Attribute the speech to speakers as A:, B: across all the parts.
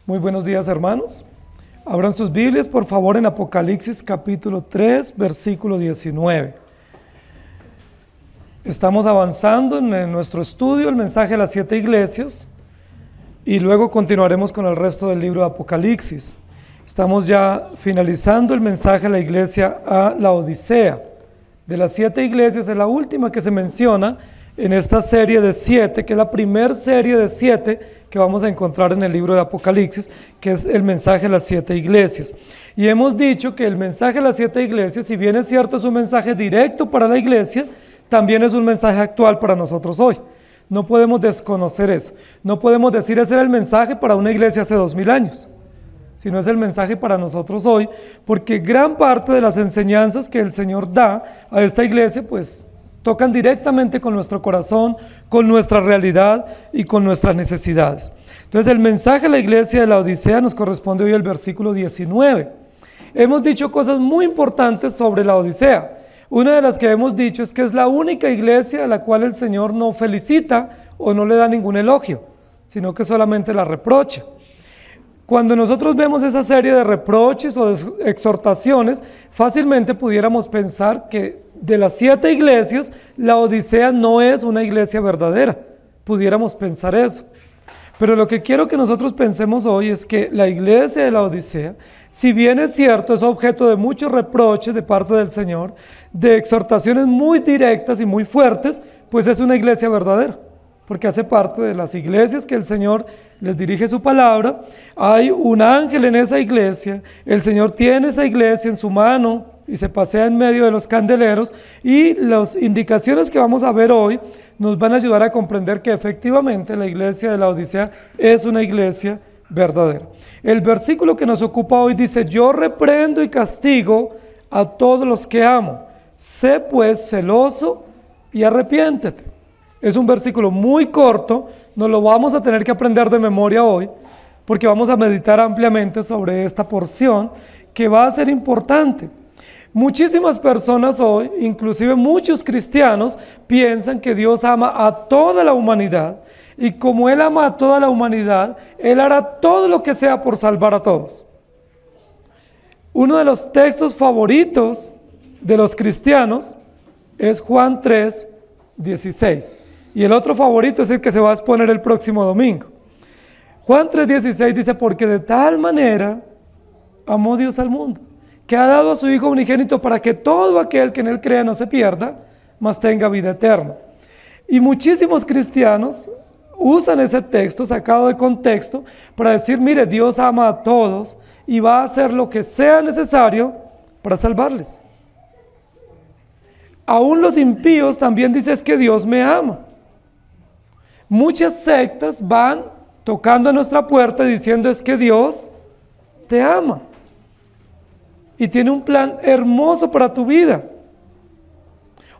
A: Muy buenos días, hermanos. Abran sus Biblias, por favor, en Apocalipsis capítulo 3, versículo 19. Estamos avanzando en nuestro estudio, el mensaje de las 7 iglesias, y luego continuaremos con el resto del libro de Apocalipsis. Estamos ya finalizando el mensaje a la iglesia a la Odisea. De las 7 iglesias es la última que se menciona en esta serie de 7, que es la primera serie de 7 que vamos a encontrar en el libro de Apocalipsis, que es el mensaje a las 7 iglesias. Y hemos dicho que el mensaje a las 7 iglesias, si bien es cierto, es un mensaje directo para la iglesia, también es un mensaje actual para nosotros hoy. No podemos desconocer eso. No podemos decir ese era el mensaje para una iglesia hace 2000 años, sino es el mensaje para nosotros hoy, porque gran parte de las enseñanzas que el Señor da a esta iglesia, pues tocan directamente con nuestro corazón, con nuestra realidad y con nuestras necesidades. Entonces el mensaje a la iglesia de la Odisea nos corresponde hoy al versículo 19. Hemos dicho cosas muy importantes sobre la Odisea. Una de las que hemos dicho es que es la única iglesia a la cual el Señor no felicita o no le da ningún elogio, sino que solamente la reprocha. Cuando nosotros vemos esa serie de reproches o de exhortaciones, fácilmente pudiéramos pensar que de las 7 iglesias, la Odisea no es una iglesia verdadera. Pudiéramos pensar eso. Pero lo que quiero que nosotros pensemos hoy es que la iglesia de la Odisea, si bien es cierto, es objeto de muchos reproches de parte del Señor, de exhortaciones muy directas y muy fuertes, pues es una iglesia verdadera, porque hace parte de las iglesias que el Señor les dirige su palabra. Hay un ángel en esa iglesia, el Señor tiene esa iglesia en su mano y se pasea en medio de los candeleros, y las indicaciones que vamos a ver hoy nos van a ayudar a comprender que efectivamente la iglesia de la Odisea es una iglesia verdadera. El versículo que nos ocupa hoy dice: yo reprendo y castigo a todos los que amo, sé pues celoso y arrepiéntete. Es un versículo muy corto, nos lo vamos a tener que aprender de memoria hoy, porque vamos a meditar ampliamente sobre esta porción que va a ser importante. Muchísimas personas hoy, inclusive muchos cristianos, piensan que Dios ama a toda la humanidad, y como Él ama a toda la humanidad, Él hará todo lo que sea por salvar a todos. Uno de los textos favoritos de los cristianos es Juan 3, 16. Y el otro favorito es el que se va a exponer el próximo domingo. Juan 3:16 dice: porque de tal manera amó Dios al mundo, que ha dado a su Hijo unigénito, para que todo aquel que en Él crea no se pierda, mas tenga vida eterna. Y muchísimos cristianos usan ese texto sacado de contexto para decir: mire, Dios ama a todos y va a hacer lo que sea necesario para salvarles. Aún los impíos también dicen: es que Dios me ama. Muchas sectas van tocando a nuestra puerta diciendo: es que Dios te ama y tiene un plan hermoso para tu vida.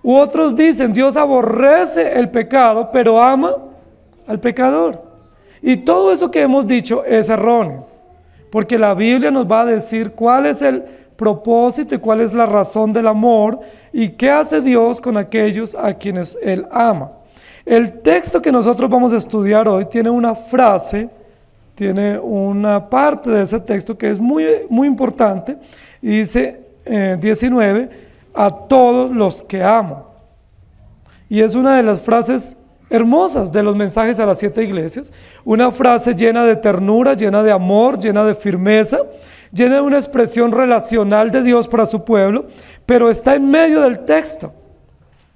A: U otros dicen: Dios aborrece el pecado, pero ama al pecador. Y todo eso que hemos dicho es erróneo, porque la Biblia nos va a decir cuál es el propósito y cuál es la razón del amor y qué hace Dios con aquellos a quienes Él ama. El texto que nosotros vamos a estudiar hoy tiene una frase, tiene una parte de ese texto que es muy, muy importante, y dice 19: a todos los que amo. Y es una de las frases hermosas de los mensajes a las 7 iglesias, una frase llena de ternura, llena de amor, llena de firmeza, llena de una expresión relacional de Dios para su pueblo, pero está en medio del texto.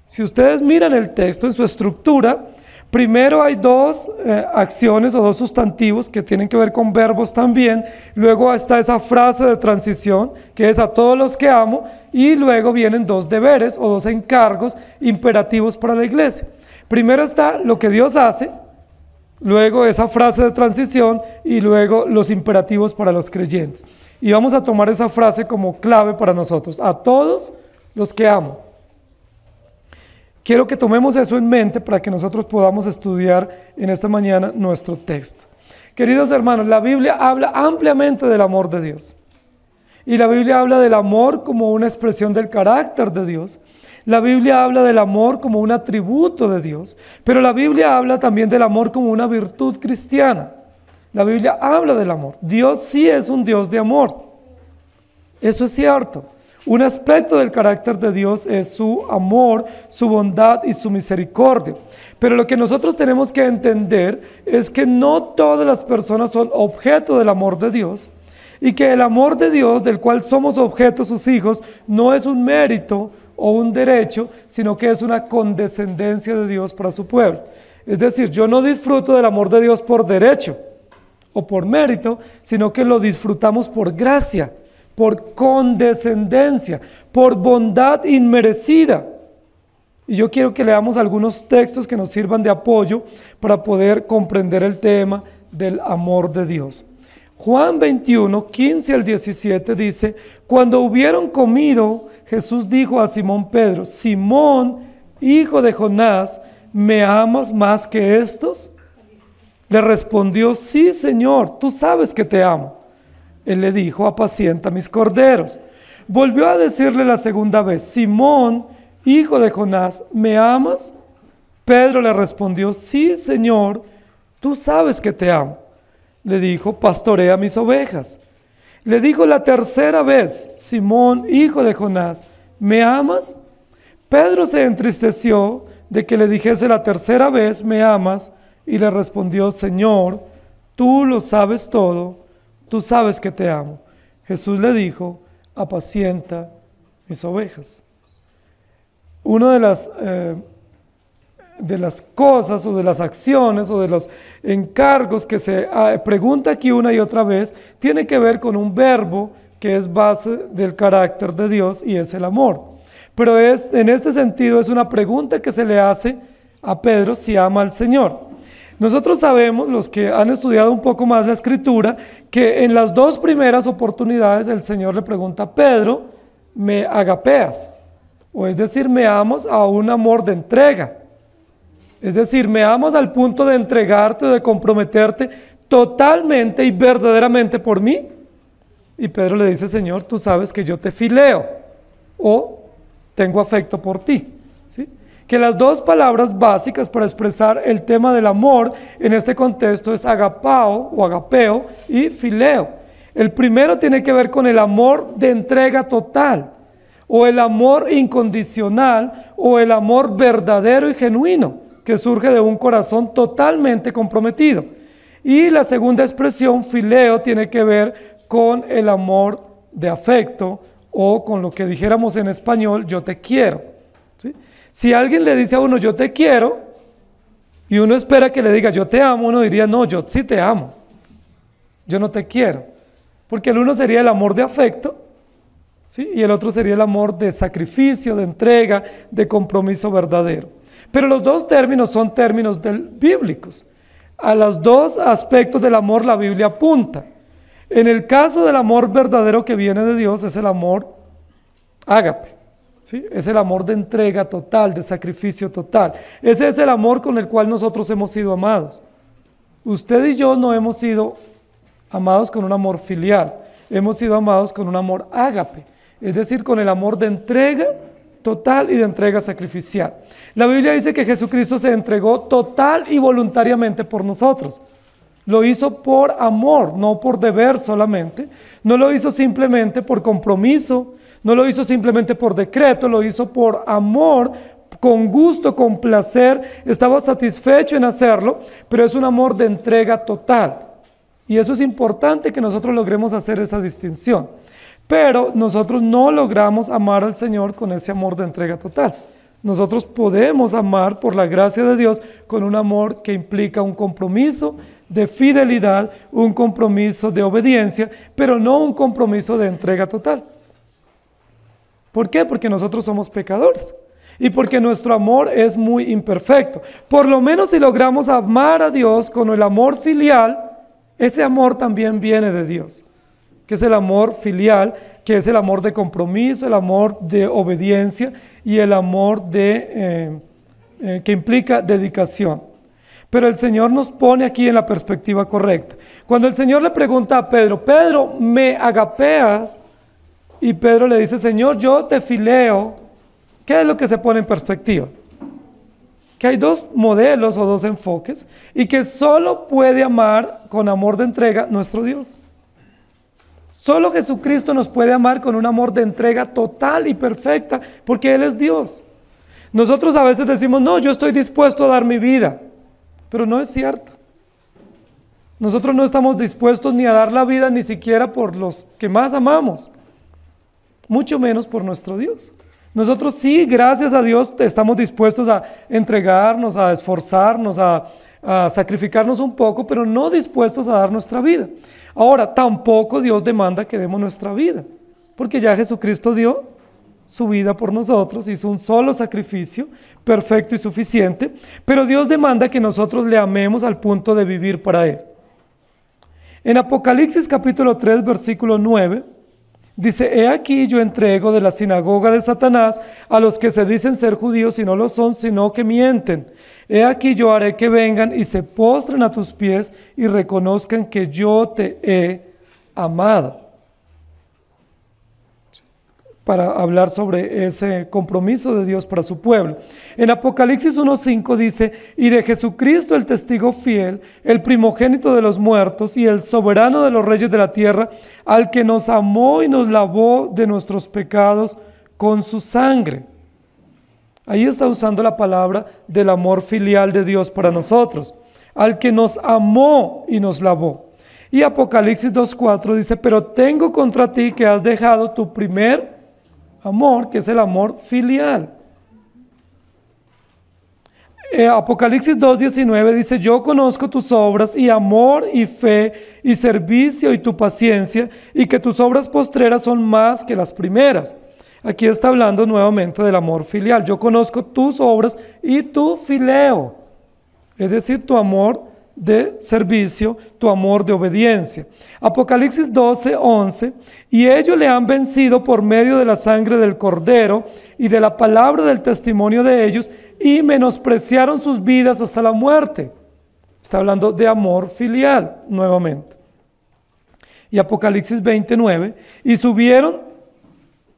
A: Si ustedes miran el texto en su estructura, primero hay 2 acciones o 2 sustantivos que tienen que ver con verbos también. Luego está esa frase de transición que es: a todos los que amo. Y luego vienen 2 deberes o 2 encargos imperativos para la iglesia. Primero está lo que Dios hace, luego esa frase de transición y luego los imperativos para los creyentes. Y vamos a tomar esa frase como clave para nosotros: a todos los que amo. Quiero que tomemos eso en mente para que nosotros podamos estudiar en esta mañana nuestro texto. Queridos hermanos, la Biblia habla ampliamente del amor de Dios. Y la Biblia habla del amor como una expresión del carácter de Dios. La Biblia habla del amor como un atributo de Dios. Pero la Biblia habla también del amor como una virtud cristiana. La Biblia habla del amor. Dios sí es un Dios de amor. Eso es cierto. Un aspecto del carácter de Dios es su amor, su bondad y su misericordia. Pero lo que nosotros tenemos que entender es que no todas las personas son objeto del amor de Dios, y que el amor de Dios, del cual somos objeto sus hijos, no es un mérito o un derecho, sino que es una condescendencia de Dios para su pueblo. Es decir, yo no disfruto del amor de Dios por derecho o por mérito, sino que lo disfrutamos por gracia, por condescendencia, por bondad inmerecida. Y yo quiero que leamos algunos textos que nos sirvan de apoyo para poder comprender el tema del amor de Dios. Juan 21, 15 al 17 dice: cuando hubieron comido, Jesús dijo a Simón Pedro: Simón, hijo de Jonás, ¿me amas más que estos? Le respondió: sí, Señor, tú sabes que te amo. Él le dijo: apacienta mis corderos. Volvió a decirle la segunda vez: Simón, hijo de Jonás, ¿me amas? Pedro le respondió: sí, Señor, tú sabes que te amo. Le dijo: pastorea mis ovejas. Le dijo la tercera vez: Simón, hijo de Jonás, ¿me amas? Pedro se entristeció de que le dijese la tercera vez: ¿me amas? Y le respondió: Señor, tú lo sabes todo, tú sabes que te amo. Jesús le dijo: apacienta mis ovejas. Una de las cosas o de las acciones o de los encargos que se pregunta aquí una y otra vez tiene que ver con un verbo que es base del carácter de Dios, y es el amor. Pero en este sentido es una pregunta que se le hace a Pedro si ama al Señor. Nosotros sabemos, los que han estudiado un poco más la Escritura, que en las dos primeras oportunidades el Señor le pregunta a Pedro: ¿me agapeas? O es decir, ¿me amas a un amor de entrega? Es decir, ¿me amas al punto de entregarte, de comprometerte totalmente y verdaderamente por mí? Y Pedro le dice: Señor, tú sabes que yo te fileo, o tengo afecto por ti. ¿Sí? Que las dos palabras básicas para expresar el tema del amor en este contexto es agapao o agapeo y fileo. El primero tiene que ver con el amor de entrega total, o el amor incondicional, o el amor verdadero y genuino, que surge de un corazón totalmente comprometido. Y la segunda expresión, fileo, tiene que ver con el amor de afecto, o con lo que dijéramos en español: yo te quiero. ¿Sí? Si alguien le dice a uno: yo te quiero, y uno espera que le diga: yo te amo, uno diría: no, yo sí te amo, yo no te quiero. Porque el uno sería el amor de afecto, ¿sí? Y el otro sería el amor de sacrificio, de entrega, de compromiso verdadero. Pero los dos términos son términos bíblicos. A los dos aspectos del amor la Biblia apunta. En el caso del amor verdadero que viene de Dios es el amor ágape, ¿sí? Es el amor de entrega total, de sacrificio total. Ese es el amor con el cual nosotros hemos sido amados. Usted y yo no hemos sido amados con un amor filial, hemos sido amados con un amor ágape, es decir, con el amor de entrega total y de entrega sacrificial. La Biblia dice que Jesucristo se entregó total y voluntariamente por nosotros. Lo hizo por amor, no por deber solamente. No lo hizo simplemente por compromiso, no lo hizo simplemente por decreto, lo hizo por amor, con gusto, con placer. Estaba satisfecho en hacerlo, pero es un amor de entrega total. Y eso es importante, que nosotros logremos hacer esa distinción. Pero nosotros no logramos amar al Señor con ese amor de entrega total. Nosotros podemos amar por la gracia de Dios con un amor que implica un compromiso de fidelidad, un compromiso de obediencia, pero no un compromiso de entrega total. ¿Por qué? Porque nosotros somos pecadores y porque nuestro amor es muy imperfecto. Por lo menos si logramos amar a Dios con el amor filial, ese amor también viene de Dios, que es el amor filial, que es el amor de compromiso, el amor de obediencia y el amor que implica dedicación. Pero el Señor nos pone aquí en la perspectiva correcta. Cuando el Señor le pregunta a Pedro: Pedro, ¿me agapeas? Y Pedro le dice: Señor, yo te fileo. ¿Qué es lo que se pone en perspectiva? que hay dos modelos o dos enfoques y que solo puede amar con amor de entrega nuestro Dios. Solo Jesucristo nos puede amar con un amor de entrega total y perfecta, porque Él es Dios. Nosotros a veces decimos, no, yo estoy dispuesto a dar mi vida, pero no es cierto. Nosotros no estamos dispuestos ni a dar la vida ni siquiera por los que más amamos, mucho menos por nuestro Dios. Nosotros sí, gracias a Dios, estamos dispuestos a entregarnos, a esforzarnos, a sacrificarnos un poco, pero no dispuestos a dar nuestra vida. Ahora, tampoco Dios demanda que demos nuestra vida, porque ya Jesucristo dio su vida por nosotros, hizo un solo sacrificio, perfecto y suficiente, pero Dios demanda que nosotros le amemos al punto de vivir para Él. En Apocalipsis capítulo 3, versículo 9, dice, he aquí yo entrego de la sinagoga de Satanás a los que se dicen ser judíos y no lo son, sino que mienten. He aquí yo haré que vengan y se postren a tus pies y reconozcan que yo te he amado. Para hablar sobre ese compromiso de Dios para su pueblo. En Apocalipsis 1:5 dice, y de Jesucristo el testigo fiel, el primogénito de los muertos y el soberano de los reyes de la tierra, al que nos amó y nos lavó de nuestros pecados con su sangre. Ahí está usando la palabra del amor filial de Dios para nosotros, al que nos amó y nos lavó. Y Apocalipsis 2:4 dice, pero tengo contra ti que has dejado tu primer amor, que es el amor filial. Apocalipsis 2:19 dice, yo conozco tus obras y amor y fe y servicio y tu paciencia y que tus obras postreras son más que las primeras. Aquí está hablando nuevamente del amor filial. Yo conozco tus obras y tu fileo, es decir, tu amor de servicio, tu amor de obediencia. Apocalipsis 12:11, y ellos le han vencido por medio de la sangre del Cordero y de la palabra del testimonio de ellos, y menospreciaron sus vidas hasta la muerte. Está hablando de amor filial nuevamente. Y Apocalipsis 20:9, y subieron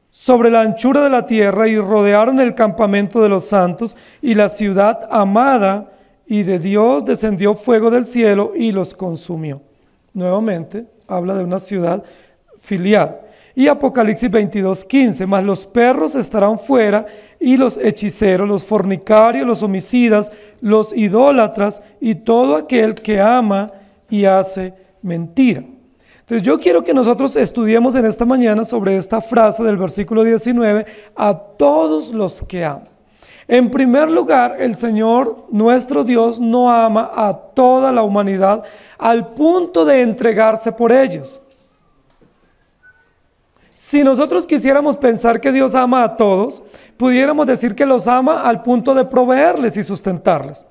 A: sobre la anchura de la tierra y rodearon el campamento de los santos y la ciudad amada, y de Dios descendió fuego del cielo y los consumió. Nuevamente habla de una ciudad filial. Y Apocalipsis 22:15, mas los perros estarán fuera y los hechiceros, los fornicarios, los homicidas, los idólatras y todo aquel que ama y hace mentira. Entonces yo quiero que nosotros estudiemos en esta mañana sobre esta frase del versículo 19, a todos los que aman. En primer lugar, el Señor, nuestro Dios, no ama a toda la humanidad al punto de entregarse por ellos. Si nosotros quisiéramos pensar que Dios ama a todos, pudiéramos decir que los ama al punto de proveerles y sustentarles,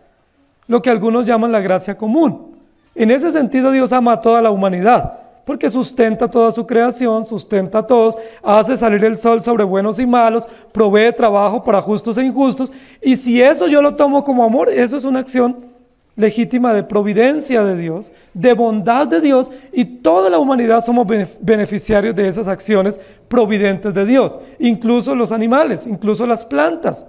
A: lo que algunos llaman la gracia común. En ese sentido, Dios ama a toda la humanidad, porque sustenta toda su creación, sustenta a todos, hace salir el sol sobre buenos y malos, provee trabajo para justos e injustos, y si eso yo lo tomo como amor, eso es una acción legítima de providencia de Dios, de bondad de Dios, y toda la humanidad somos beneficiarios de esas acciones providentes de Dios, incluso los animales, incluso las plantas,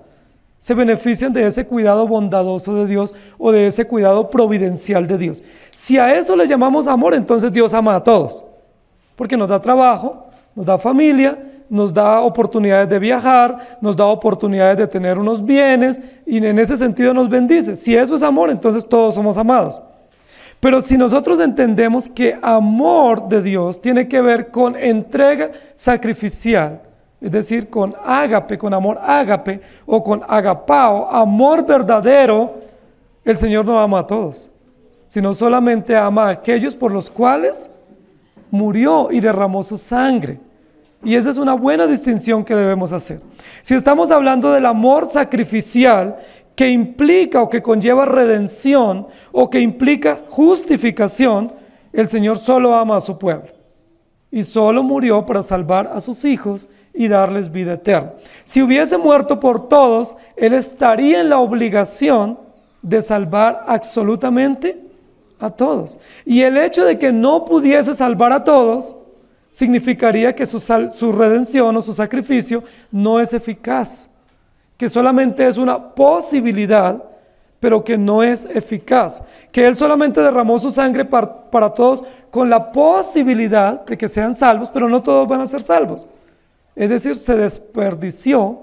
A: se benefician de ese cuidado bondadoso de Dios o de ese cuidado providencial de Dios. Si a eso le llamamos amor, entonces Dios ama a todos, porque nos da trabajo, nos da familia, nos da oportunidades de viajar, nos da oportunidades de tener unos bienes y en ese sentido nos bendice. Si eso es amor, entonces todos somos amados. Pero si nosotros entendemos que amor de Dios tiene que ver con entrega sacrificial, es decir, con ágape, con amor ágape o con agapao, amor verdadero, el Señor no ama a todos, sino solamente ama a aquellos por los cuales murió y derramó su sangre. Y esa es una buena distinción que debemos hacer. Si estamos hablando del amor sacrificial que implica o que conlleva redención o que implica justificación, el Señor solo ama a su pueblo y solo murió para salvar a sus hijos y darles vida eterna. Si hubiese muerto por todos, Él estaría en la obligación de salvar absolutamente a todos. Y el hecho de que no pudiese salvar a todos significaría que su redención o su sacrificio no es eficaz, que solamente es una posibilidad pero que no es eficaz, que Él solamente derramó su sangre para todos con la posibilidad de que sean salvos, pero no todos van a ser salvos. Es decir, se desperdició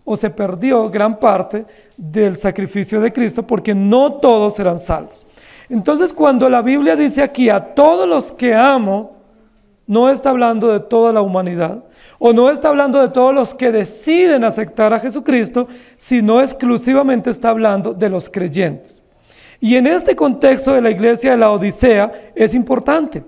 A: o se perdió gran parte del sacrificio de Cristo porque no todos serán salvos. Entonces, cuando la Biblia dice aquí a todos los que amo, no está hablando de toda la humanidad, o no está hablando de todos los que deciden aceptar a Jesucristo, sino exclusivamente está hablando de los creyentes. Y en este contexto de la iglesia de la Odisea es importante,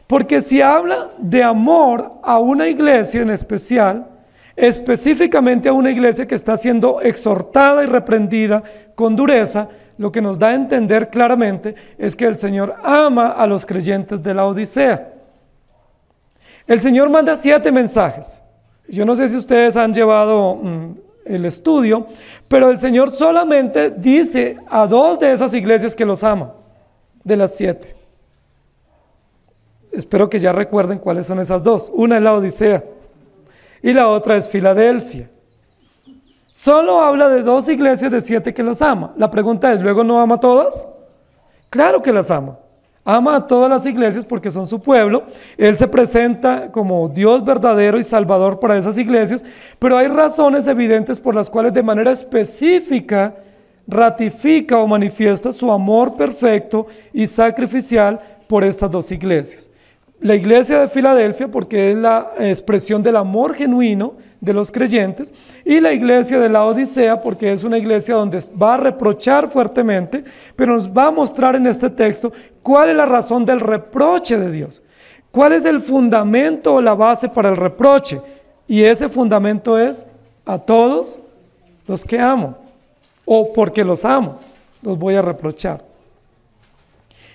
A: porque si habla de amor a una iglesia en especial, específicamente a una iglesia que está siendo exhortada y reprendida con dureza, lo que nos da a entender claramente es que el Señor ama a los creyentes de la Odisea. El Señor manda 7 mensajes. Yo no sé si ustedes han llevado el estudio, pero el Señor solamente dice a 2 de esas iglesias que los ama, de las 7. Espero que ya recuerden cuáles son esas 2. Una es la Odisea y la otra es Filadelfia. Solo habla de 2 iglesias de 7 que los ama. La pregunta es, ¿luego no ama a todas? Claro que las ama. Ama a todas las iglesias porque son su pueblo. Él se presenta como Dios verdadero y salvador para esas iglesias, pero hay razones evidentes por las cuales de manera específica ratifica o manifiesta su amor perfecto y sacrificial por estas 2 iglesias. La iglesia de Filadelfia, porque es la expresión del amor genuino de los creyentes, y la iglesia de la Odisea, porque es una iglesia donde va a reprochar fuertemente, pero nos va a mostrar en este texto cuál es la razón del reproche de Dios, cuál es el fundamento o la base para el reproche, y ese fundamento es a todos los que amo, o porque los amo, los voy a reprochar.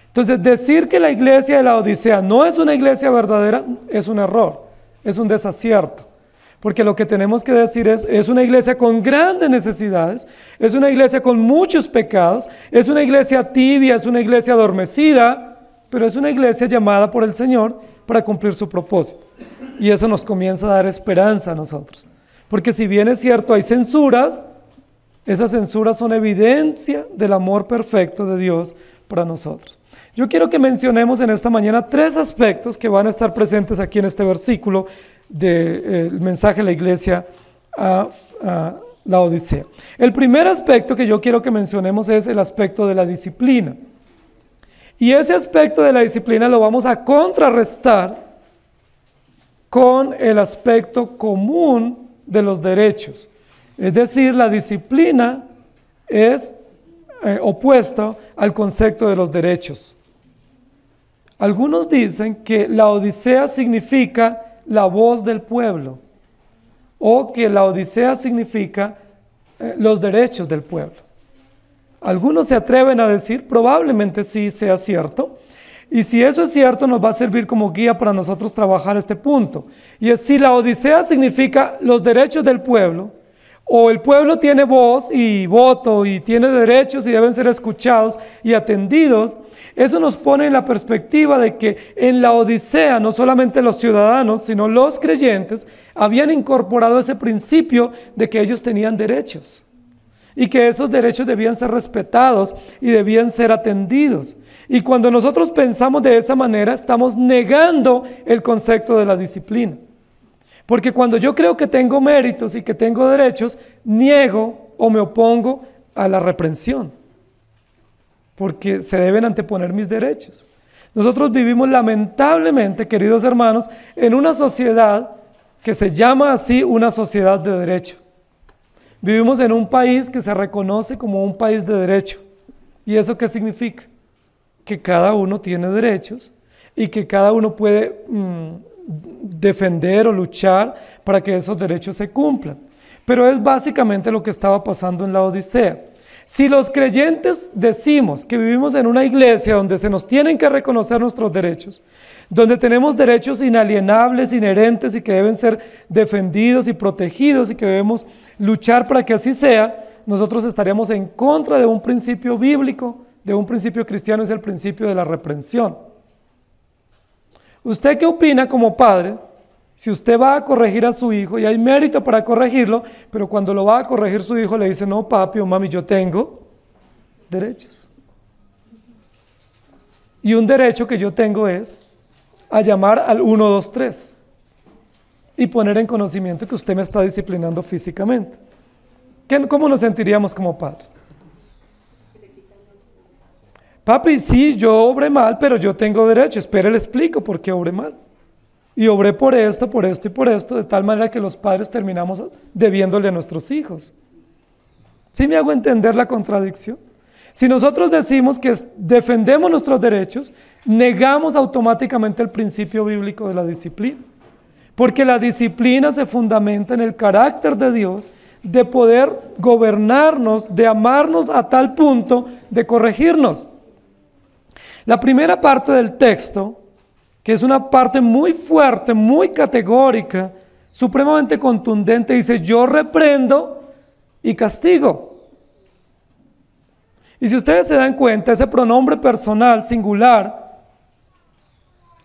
A: Entonces, decir que la iglesia de la Odisea no es una iglesia verdadera es un error, es un desacierto. Porque lo que tenemos que decir es una iglesia con grandes necesidades, es una iglesia con muchos pecados, es una iglesia tibia, es una iglesia adormecida, pero es una iglesia llamada por el Señor para cumplir su propósito. Y eso nos comienza a dar esperanza a nosotros. Porque si bien es cierto, hay censuras, esas censuras son evidencia del amor perfecto de Dios para nosotros. Yo quiero que mencionemos en esta mañana 3 aspectos que van a estar presentes aquí en este versículo del mensaje de la iglesia a la Odisea. El primer aspecto que yo quiero que mencionemos es el aspecto de la disciplina. Y ese aspecto de la disciplina lo vamos a contrarrestar con el aspecto común de los derechos. Es decir, la disciplina es opuesta al concepto de los derechos. Algunos dicen que la Odisea significa la voz del pueblo, o que la Odisea significa los derechos del pueblo. Algunos se atreven a decir, probablemente sí sea cierto, y si eso es cierto nos va a servir como guía para nosotros trabajar este punto. Y es si la Odisea significa los derechos del pueblo, o el pueblo tiene voz y voto y tiene derechos y deben ser escuchados y atendidos, eso nos pone en la perspectiva de que en la Odisea no solamente los ciudadanos, sino los creyentes habían incorporado ese principio de que ellos tenían derechos y que esos derechos debían ser respetados y debían ser atendidos. Y cuando nosotros pensamos de esa manera, estamos negando el concepto de la disciplina. Porque cuando yo creo que tengo méritos y que tengo derechos, niego o me opongo a la reprensión, porque se deben anteponer mis derechos. Nosotros vivimos lamentablemente, queridos hermanos, en una sociedad que se llama así una sociedad de derecho. Vivimos en un país que se reconoce como un país de derecho. ¿Y eso qué significa? Que cada uno tiene derechos y que cada uno puede defender o luchar para que esos derechos se cumplan. Pero es básicamente lo que estaba pasando en la Odisea. Si los creyentes decimos que vivimos en una iglesia donde se nos tienen que reconocer nuestros derechos, donde tenemos derechos inalienables, inherentes y que deben ser defendidos y protegidos y que debemos luchar para que así sea, nosotros estaríamos en contra de un principio bíblico, de un principio cristiano, es el principio de la reprensión. ¿Usted qué opina como padre? Si usted va a corregir a su hijo y hay mérito para corregirlo, pero cuando lo va a corregir su hijo le dice, no papi o mami, yo tengo derechos. Y un derecho que yo tengo es a llamar al 123 y poner en conocimiento que usted me está disciplinando físicamente. ¿Cómo nos sentiríamos como padres? Papi, sí, yo obré mal, pero yo tengo derecho. Espere, le explico por qué obré mal. Y obré por esto y por esto, de tal manera que los padres terminamos debiéndole a nuestros hijos. ¿Sí me hago entender la contradicción? Si nosotros decimos que defendemos nuestros derechos, negamos automáticamente el principio bíblico de la disciplina. Porque la disciplina se fundamenta en el carácter de Dios, de poder gobernarnos, de amarnos a tal punto de corregirnos. La primera parte del texto, que es una parte muy fuerte, muy categórica, supremamente contundente, dice: yo reprendo y castigo. Y si ustedes se dan cuenta, ese pronombre personal singular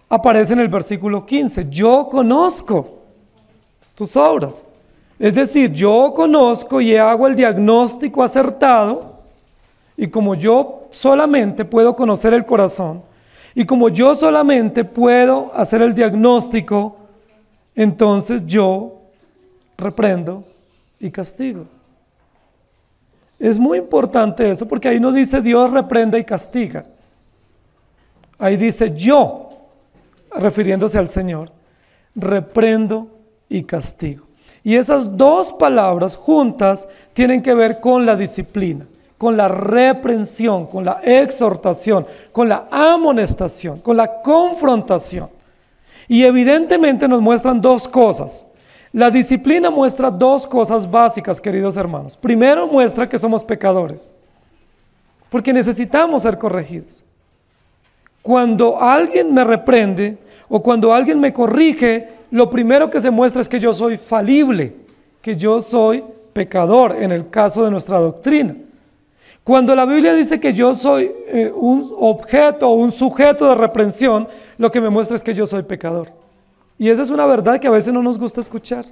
A: aparece en el versículo 15. Yo conozco tus obras. Es decir, yo conozco y hago el diagnóstico acertado, y como yo solamente puedo conocer el corazón, y como yo solamente puedo hacer el diagnóstico, entonces yo reprendo y castigo. Es muy importante eso, porque ahí no dice Dios reprenda y castiga. Ahí dice yo, refiriéndose al Señor, reprendo y castigo. Y esas dos palabras juntas tienen que ver con la disciplina, con la reprensión, con la exhortación, con la amonestación, con la confrontación. Y evidentemente nos muestran dos cosas. La disciplina muestra dos cosas básicas, queridos hermanos. Primero, muestra que somos pecadores, porque necesitamos ser corregidos. Cuando alguien me reprende o cuando alguien me corrige, lo primero que se muestra es que yo soy falible, que yo soy pecador, en el caso de nuestra doctrina. Cuando la Biblia dice que yo soy un objeto o un sujeto de reprensión, lo que me muestra es que yo soy pecador. Y esa es una verdad que a veces no nos gusta escuchar.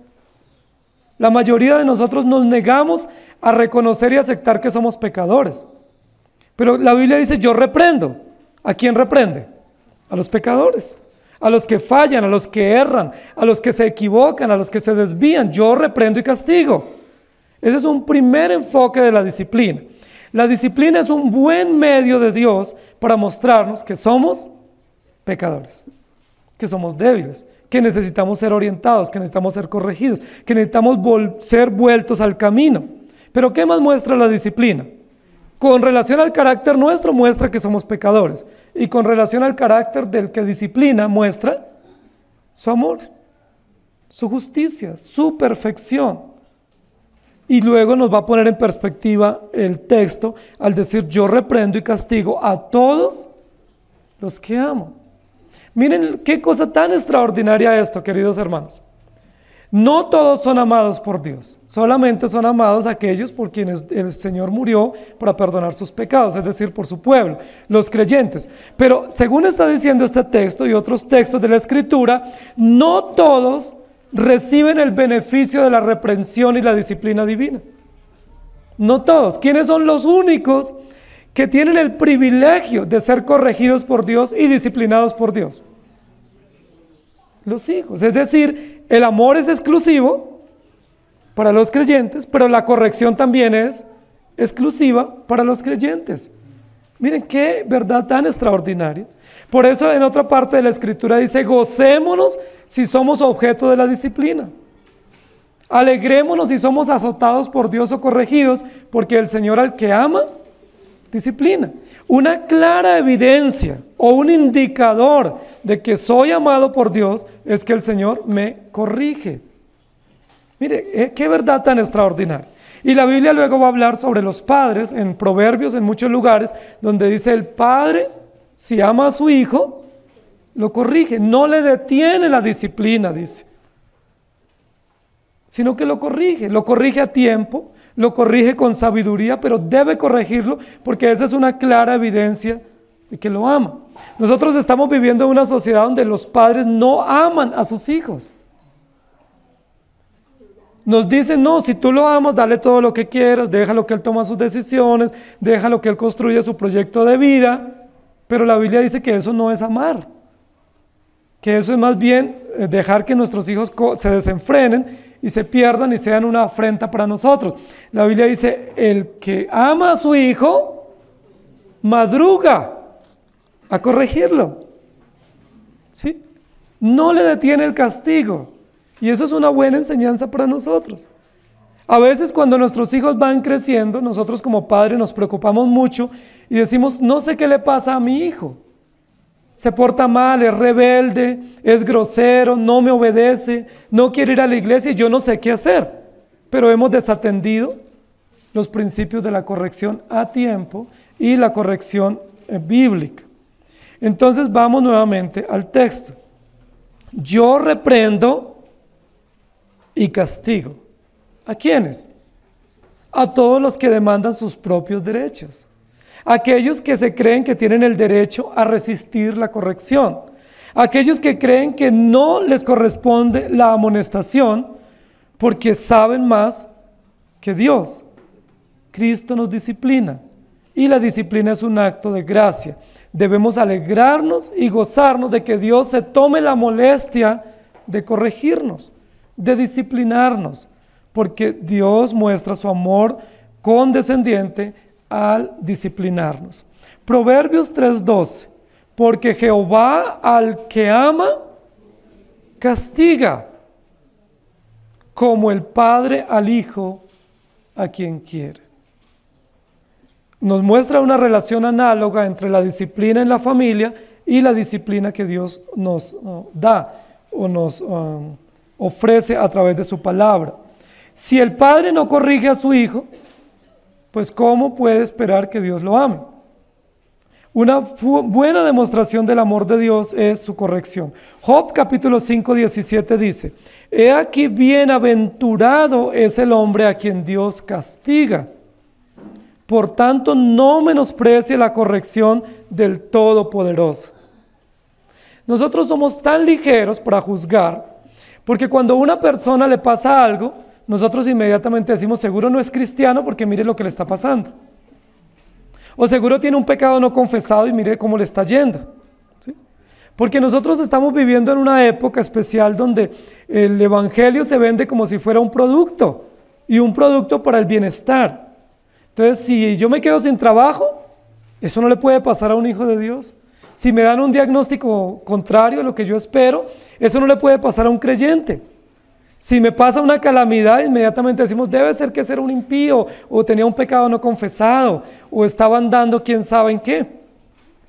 A: La mayoría de nosotros nos negamos a reconocer y aceptar que somos pecadores. Pero la Biblia dice: yo reprendo. ¿A quién reprende? A los pecadores, a los que fallan, a los que erran, a los que se equivocan, a los que se desvían. Yo reprendo y castigo. Ese es un primer enfoque de la disciplina. La disciplina es un buen medio de Dios para mostrarnos que somos pecadores, que somos débiles, que necesitamos ser orientados, que necesitamos ser corregidos, que necesitamos ser vueltos al camino. Pero ¿qué más muestra la disciplina? Con relación al carácter nuestro muestra que somos pecadores, y con relación al carácter del que disciplina muestra su amor, su justicia, su perfección. Y luego nos va a poner en perspectiva el texto al decir: yo reprendo y castigo a todos los que amo. Miren qué cosa tan extraordinaria esto, queridos hermanos. No todos son amados por Dios, solamente son amados aquellos por quienes el Señor murió para perdonar sus pecados, es decir, por su pueblo, los creyentes. Pero según está diciendo este texto y otros textos de la Escritura, no todos reciben el beneficio de la reprensión y la disciplina divina. No todos. ¿Quiénes son los únicos que tienen el privilegio de ser corregidos por Dios y disciplinados por Dios? Los hijos. Es decir, el amor es exclusivo para los creyentes, pero la corrección también es exclusiva para los creyentes. Miren qué verdad tan extraordinaria. Por eso en otra parte de la Escritura dice: gocémonos si somos objeto de la disciplina. Alegrémonos si somos azotados por Dios o corregidos, porque el Señor al que ama, disciplina. Una clara evidencia o un indicador de que soy amado por Dios es que el Señor me corrige. Mire, qué verdad tan extraordinaria. Y la Biblia luego va a hablar sobre los padres en Proverbios, en muchos lugares, donde dice: el padre, si ama a su hijo, lo corrige, no le detiene la disciplina, dice, sino que lo corrige a tiempo, lo corrige con sabiduría, pero debe corregirlo porque esa es una clara evidencia de que lo ama. Nosotros estamos viviendo en una sociedad donde los padres no aman a sus hijos. Nos dicen, no, si tú lo amas, dale todo lo que quieras, déjalo que él tome sus decisiones, déjalo que él construya su proyecto de vida, pero la Biblia dice que eso no es amar, que eso es más bien dejar que nuestros hijos se desenfrenen y se pierdan y sean una afrenta para nosotros. La Biblia dice, el que ama a su hijo, madruga a corregirlo, ¿sí? No le detiene el castigo. Y eso es una buena enseñanza para nosotros. A veces cuando nuestros hijos van creciendo, nosotros como padres nos preocupamos mucho y decimos, no sé qué le pasa a mi hijo. Se porta mal, es rebelde, es grosero, no me obedece, no quiere ir a la iglesia y yo no sé qué hacer. Pero hemos desatendido los principios de la corrección a tiempo y la corrección bíblica. Entonces vamos nuevamente al texto. Yo reprendo y castigo. ¿A quiénes? A todos los que demandan sus propios derechos. Aquellos que se creen que tienen el derecho a resistir la corrección. Aquellos que creen que no les corresponde la amonestación porque saben más que Dios. Cristo nos disciplina y la disciplina es un acto de gracia. Debemos alegrarnos y gozarnos de que Dios se tome la molestia de corregirnos, de disciplinarnos, porque Dios muestra su amor condescendiente al disciplinarnos. Proverbios 3:12, porque Jehová al que ama, castiga, como el padre al hijo a quien quiere. Nos muestra una relación análoga entre la disciplina en la familia y la disciplina que Dios nos da o nos ofrece a través de su palabra. Si el padre no corrige a su hijo, pues ¿cómo puede esperar que Dios lo ame? Una buena demostración del amor de Dios es su corrección. Job capítulo 5:17 dice, he aquí bienaventurado es el hombre a quien Dios castiga. Por tanto, no menosprecie la corrección del Todopoderoso. Nosotros somos tan ligeros para juzgar, porque cuando a una persona le pasa algo, nosotros inmediatamente decimos, seguro no es cristiano porque mire lo que le está pasando. O seguro tiene un pecado no confesado y mire cómo le está yendo. ¿Sí? Porque nosotros estamos viviendo en una época especial donde el evangelio se vende como si fuera un producto, y un producto para el bienestar. Entonces, si yo me quedo sin trabajo, eso no le puede pasar a un hijo de Dios. Si me dan un diagnóstico contrario a lo que yo espero, eso no le puede pasar a un creyente. Si me pasa una calamidad, inmediatamente decimos, debe ser que era un impío, o tenía un pecado no confesado, o estaba andando quién sabe en qué.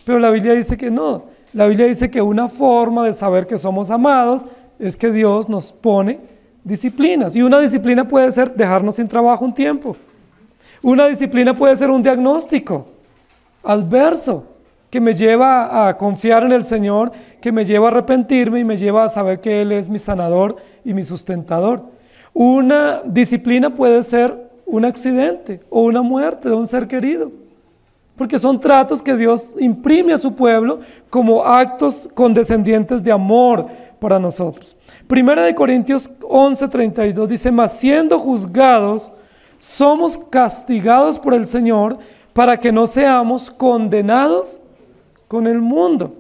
A: Pero la Biblia dice que no. La Biblia dice que una forma de saber que somos amados es que Dios nos pone disciplinas. Y una disciplina puede ser dejarnos sin trabajo un tiempo. Una disciplina puede ser un diagnóstico adverso que me lleva a confiar en el Señor, que me lleva a arrepentirme y me lleva a saber que Él es mi sanador y mi sustentador. Una disciplina puede ser un accidente o una muerte de un ser querido, porque son tratos que Dios imprime a su pueblo como actos condescendientes de amor para nosotros. Primera de Corintios 11:32 dice, mas siendo juzgados, somos castigados por el Señor para que no seamos condenados con el mundo.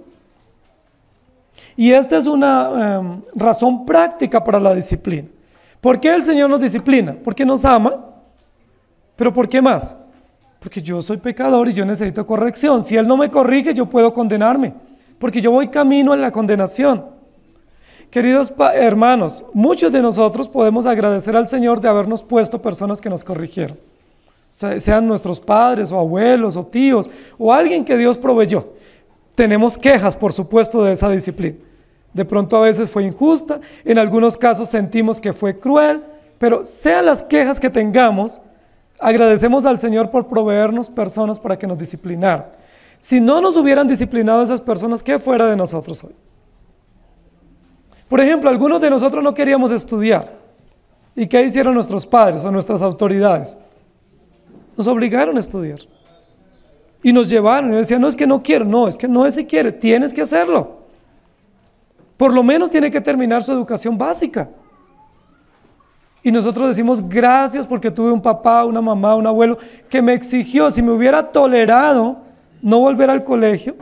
A: Y esta es una razón práctica para la disciplina. ¿Por qué el Señor nos disciplina? Porque nos ama. ¿Pero por qué más? Porque yo soy pecador y yo necesito corrección. Si Él no me corrige, yo puedo condenarme, porque yo voy camino a la condenación. Queridos hermanos, muchos de nosotros podemos agradecer al Señor de habernos puesto personas que nos corrigieron. Sean nuestros padres o abuelos o tíos o alguien que Dios proveyó. Tenemos quejas, por supuesto, de esa disciplina. De pronto a veces fue injusta, en algunos casos sentimos que fue cruel, pero sean las quejas que tengamos, agradecemos al Señor por proveernos personas para que nos disciplinaran. Si no nos hubieran disciplinado esas personas, ¿qué fuera de nosotros hoy? Por ejemplo, algunos de nosotros no queríamos estudiar. ¿Y qué hicieron nuestros padres o nuestras autoridades? Nos obligaron a estudiar. Y nos llevaron y decían, no, es que no quiero. No, es que no es si quiere, tienes que hacerlo. Por lo menos tiene que terminar su educación básica. Y nosotros decimos gracias porque tuve un papá, una mamá, un abuelo que me exigió, si me hubiera tolerado no volver al colegio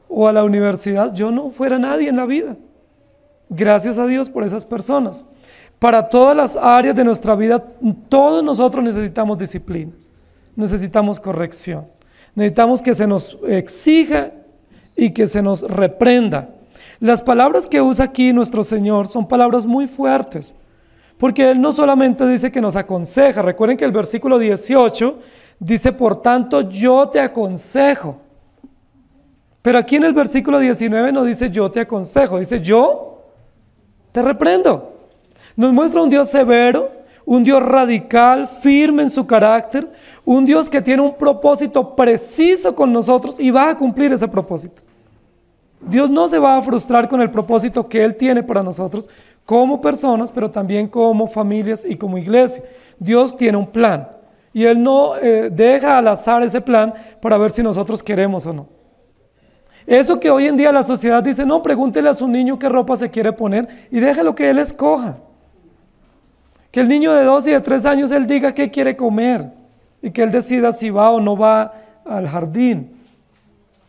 A: o a la universidad, yo no fuera nadie en la vida. Gracias a Dios por esas personas. Para todas las áreas de nuestra vida, todos nosotros necesitamos disciplina, necesitamos corrección, necesitamos que se nos exija y que se nos reprenda. Las palabras que usa aquí nuestro Señor son palabras muy fuertes, porque Él no solamente dice que nos aconseja. Recuerden que el versículo 18 dice, por tanto yo te aconsejo. Pero aquí en el versículo 19 no dice yo te aconsejo, dice yo te reprendo. Nos muestra un Dios severo, un Dios radical, firme en su carácter, un Dios que tiene un propósito preciso con nosotros y va a cumplir ese propósito. Dios no se va a frustrar con el propósito que Él tiene para nosotros como personas, pero también como familias y como iglesia. Dios tiene un plan y Él no deja al azar ese plan para ver si nosotros queremos o no. Eso que hoy en día la sociedad dice, no, pregúntele a su niño qué ropa se quiere poner y déjelo que él escoja. Que el niño de 2 y de 3 años él diga qué quiere comer y que él decida si va o no va al jardín.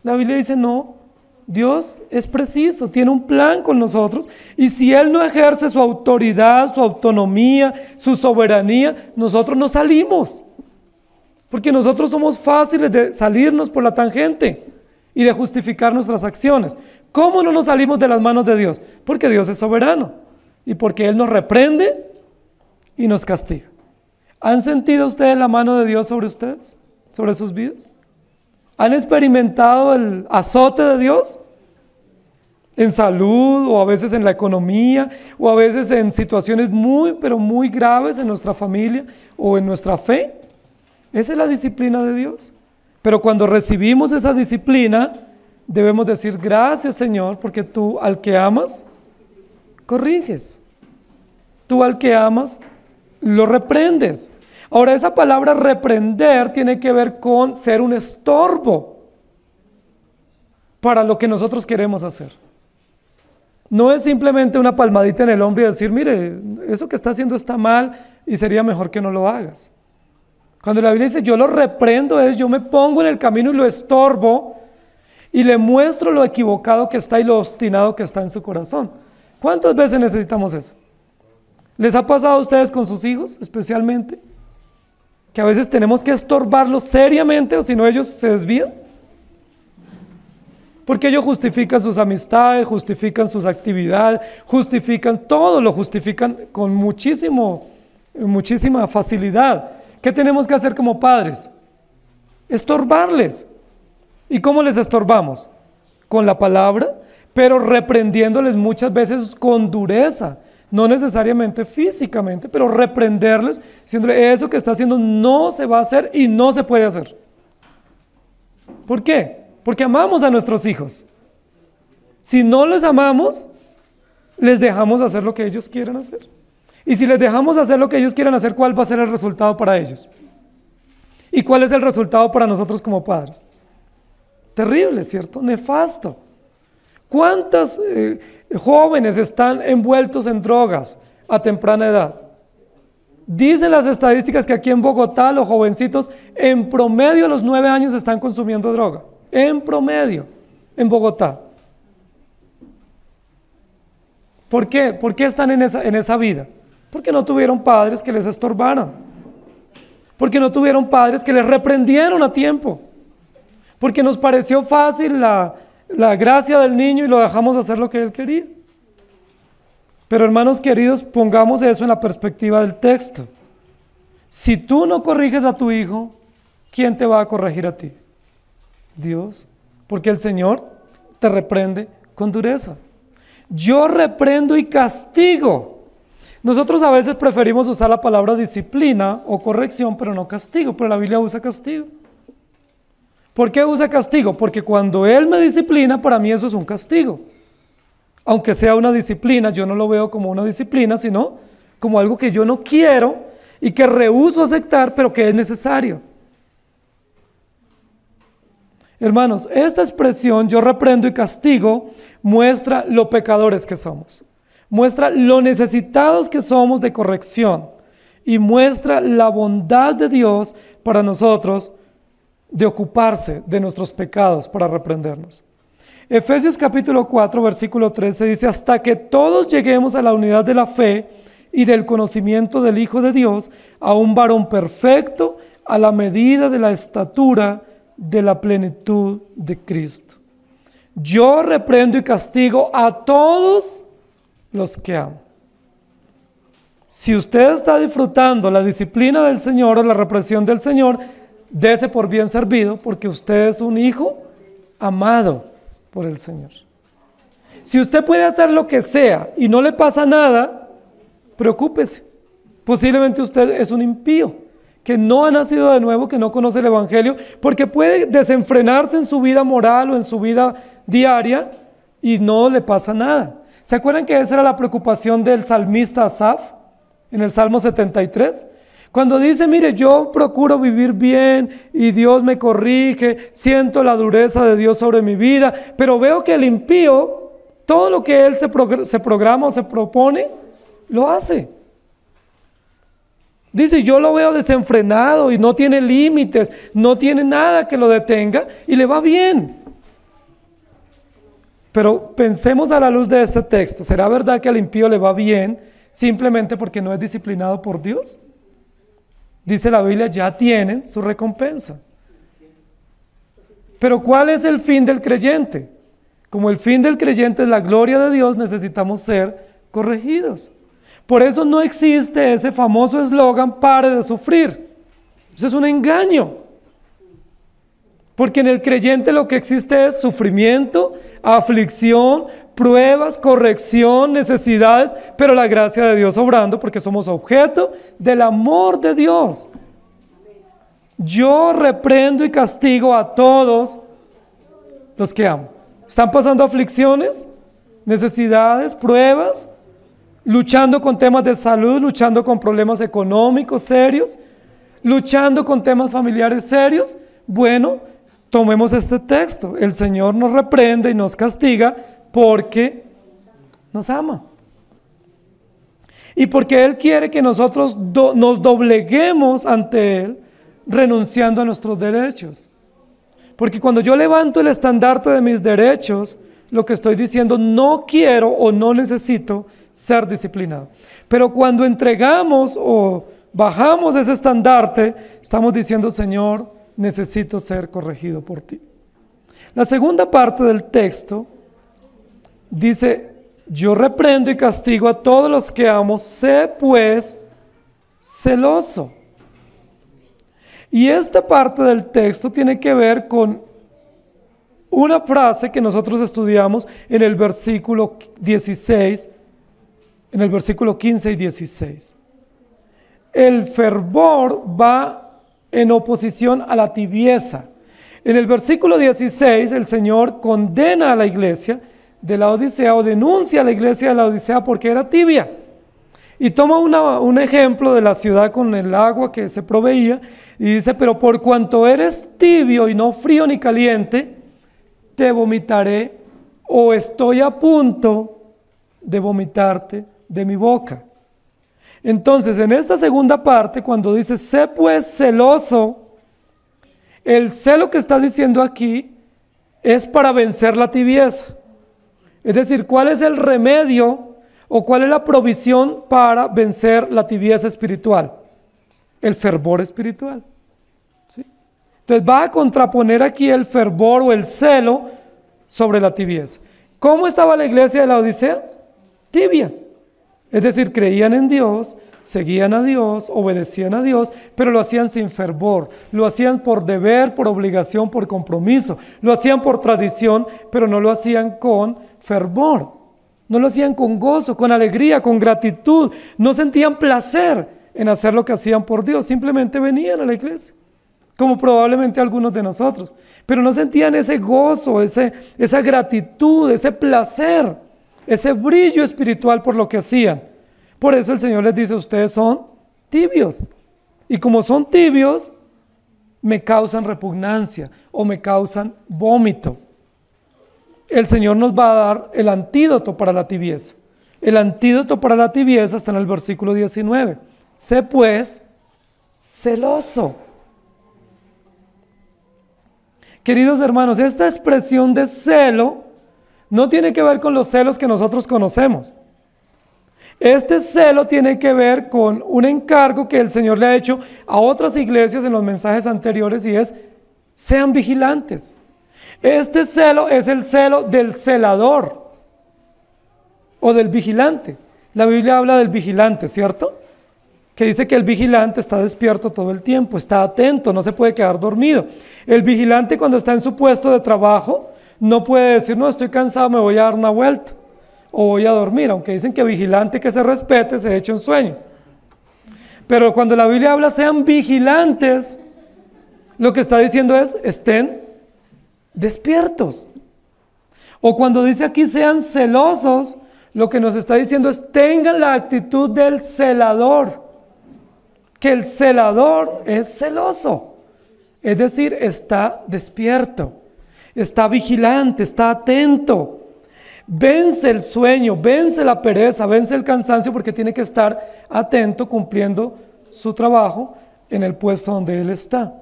A: La Biblia dice no, Dios es preciso, tiene un plan con nosotros y si Él no ejerce su autoridad, su autonomía, su soberanía, nosotros no salimos. Porque nosotros somos fáciles de salirnos por la tangente y de justificar nuestras acciones. ¿Cómo no nos salimos de las manos de Dios? Porque Dios es soberano y porque Él nos reprende y nos castiga. ¿Han sentido ustedes la mano de Dios sobre ustedes? ¿Sobre sus vidas? ¿Han experimentado el azote de Dios? En salud, o a veces en la economía, o a veces en situaciones muy, pero muy graves en nuestra familia o en nuestra fe. Esa es la disciplina de Dios. Pero cuando recibimos esa disciplina, debemos decir gracias Señor, porque tú al que amas, corriges. Tú al que amas, lo reprendes. Ahora esa palabra reprender tiene que ver con ser un estorbo para lo que nosotros queremos hacer. No es simplemente una palmadita en el hombro y decir, mire, eso que está haciendo está mal y sería mejor que no lo hagas. Cuando la Biblia dice yo lo reprendo es yo me pongo en el camino y lo estorbo y le muestro lo equivocado que está y lo obstinado que está en su corazón. ¿Cuántas veces necesitamos eso? ¿Les ha pasado a ustedes con sus hijos especialmente? Que a veces tenemos que estorbarlos seriamente o si no ellos se desvían. Porque ellos justifican sus amistades, justifican sus actividades, justifican todo, lo justifican con muchísima facilidad. ¿Qué tenemos que hacer como padres? Estorbarles. ¿Y cómo les estorbamos? Con la palabra, pero reprendiéndoles muchas veces con dureza. No necesariamente físicamente, pero reprenderles, diciéndole eso que está haciendo no se va a hacer y no se puede hacer. ¿Por qué? Porque amamos a nuestros hijos. Si no les amamos, les dejamos hacer lo que ellos quieran hacer. Y si les dejamos hacer lo que ellos quieran hacer, ¿cuál va a ser el resultado para ellos? ¿Y cuál es el resultado para nosotros como padres? Terrible, ¿cierto? Nefasto. ¿Cuántos jóvenes están envueltos en drogas a temprana edad? Dicen las estadísticas que aquí en Bogotá los jovencitos en promedio a los 9 años están consumiendo droga. En promedio, en Bogotá. ¿Por qué? ¿Por qué están en esa vida? Porque no tuvieron padres que les estorbaran. Porque no tuvieron padres que les reprendieron a tiempo. Porque nos pareció fácil la gracia del niño y lo dejamos hacer lo que él quería. Pero hermanos queridos, pongamos eso en la perspectiva del texto. Si tú no corriges a tu hijo, ¿quién te va a corregir a ti? Dios, porque el Señor te reprende con dureza. Yo reprendo y castigo. Nosotros a veces preferimos usar la palabra disciplina o corrección, pero no castigo, pero la Biblia usa castigo. ¿Por qué usa castigo? Porque cuando Él me disciplina, para mí eso es un castigo. Aunque sea una disciplina, yo no lo veo como una disciplina, sino como algo que yo no quiero y que rehúso aceptar, pero que es necesario. Hermanos, esta expresión, yo reprendo y castigo, muestra lo pecadores que somos. Muestra lo necesitados que somos de corrección. y muestra la bondad de Dios para nosotros de ocuparse de nuestros pecados para reprendernos. Efesios capítulo 4, versículo 13 dice: hasta que todos lleguemos a la unidad de la fe y del conocimiento del Hijo de Dios, a un varón perfecto, a la medida de la estatura de la plenitud de Cristo. Yo reprendo y castigo a todos los que amo. Si usted está disfrutando la disciplina del Señor o la represión del Señor, dése por bien servido, porque usted es un hijo amado por el Señor. Si usted puede hacer lo que sea y no le pasa nada, preocúpese. Posiblemente usted es un impío, que no ha nacido de nuevo, que no conoce el Evangelio, porque puede desenfrenarse en su vida moral o en su vida diaria y no le pasa nada. ¿Se acuerdan que esa era la preocupación del salmista Asaf en el Salmo 73? Cuando dice: mire, yo procuro vivir bien y Dios me corrige, siento la dureza de Dios sobre mi vida, pero veo que el impío, todo lo que él se programa o se propone, lo hace. Dice: yo lo veo desenfrenado y no tiene límites, no tiene nada que lo detenga y le va bien. Pero pensemos a la luz de este texto, ¿será verdad que al impío le va bien simplemente porque no es disciplinado por Dios? Dice la Biblia: ya tienen su recompensa. Pero ¿cuál es el fin del creyente? Como el fin del creyente es la gloria de Dios, necesitamos ser corregidos. Por eso no existe ese famoso eslogan: pare de sufrir. Eso es un engaño. Porque en el creyente lo que existe es sufrimiento, aflicción, pruebas, corrección, necesidades, pero la gracia de Dios obrando, porque somos objeto del amor de Dios. Yo reprendo y castigo a todos los que amo. ¿Están pasando aflicciones, necesidades, pruebas? Luchando con temas de salud, luchando con problemas económicos serios, luchando con temas familiares serios. Bueno, tomemos este texto. El Señor nos reprende y nos castiga porque nos ama. Y porque Él quiere que nosotros nos dobleguemos ante Él, renunciando a nuestros derechos. Porque cuando yo levanto el estandarte de mis derechos, lo que estoy diciendo: no quiero o no necesito ser disciplinado. Pero cuando entregamos o bajamos ese estandarte, estamos diciendo: Señor, necesito ser corregido por ti. La segunda parte del texto dice: yo reprendo y castigo a todos los que amo, sé pues celoso. Y esta parte del texto tiene que ver con una frase que nosotros estudiamos en el versículo 16, en el versículo 15 y 16. El fervor va en oposición a la tibieza. En el versículo 16, el Señor condena a la iglesia de la Odisea, o denuncia a la iglesia de la Odisea porque era tibia. Y toma un ejemplo de la ciudad con el agua que se proveía y dice: pero por cuanto eres tibio y no frío ni caliente, te vomitaré, o estoy a punto de vomitarte de mi boca. Entonces, en esta segunda parte, cuando dice: sé pues celoso, el celo que está diciendo aquí es para vencer la tibieza. Es decir, ¿cuál es el remedio o cuál es la provisión para vencer la tibieza espiritual? El fervor espiritual. ¿Sí? Entonces va a contraponer aquí el fervor o el celo sobre la tibieza. ¿Cómo estaba la iglesia de la Odisea? Tibia. Es decir, creían en Dios, seguían a Dios, obedecían a Dios, pero lo hacían sin fervor, lo hacían por deber, por obligación, por compromiso, lo hacían por tradición, pero no lo hacían con fervor, no lo hacían con gozo, con alegría, con gratitud, no sentían placer en hacer lo que hacían por Dios, simplemente venían a la iglesia, como probablemente algunos de nosotros, pero no sentían ese gozo, esa gratitud, ese placer, ese brillo espiritual por lo que hacían. Por eso el Señor les dice: ustedes son tibios, y como son tibios, me causan repugnancia o me causan vómito. El Señor nos va a dar el antídoto para la tibieza. El antídoto para la tibieza está en el versículo 19. sé pues celoso. Queridos hermanos, esta expresión de celo no tiene que ver con los celos que nosotros conocemos. Este celo tiene que ver con un encargo que el Señor le ha hecho a otras iglesias en los mensajes anteriores, y es: sean vigilantes. Este celo es el celo del celador o del vigilante. La Biblia habla del vigilante, ¿cierto? Que dice que el vigilante está despierto todo el tiempo, está atento, no se puede quedar dormido. El vigilante, cuando está en su puesto de trabajo, no puede decir: no, estoy cansado, me voy a dar una vuelta o voy a dormir, aunque dicen que vigilante que se respete se echa un sueño. Pero cuando la Biblia habla sean vigilantes, lo que está diciendo es: estén despiertos. O cuando dice aquí sean celosos, lo que nos está diciendo es: tengan la actitud del celador, que el celador es celoso, es decir, está despierto, está vigilante, está atento. Vence el sueño, vence la pereza, vence el cansancio, porque tiene que estar atento cumpliendo su trabajo en el puesto donde él está.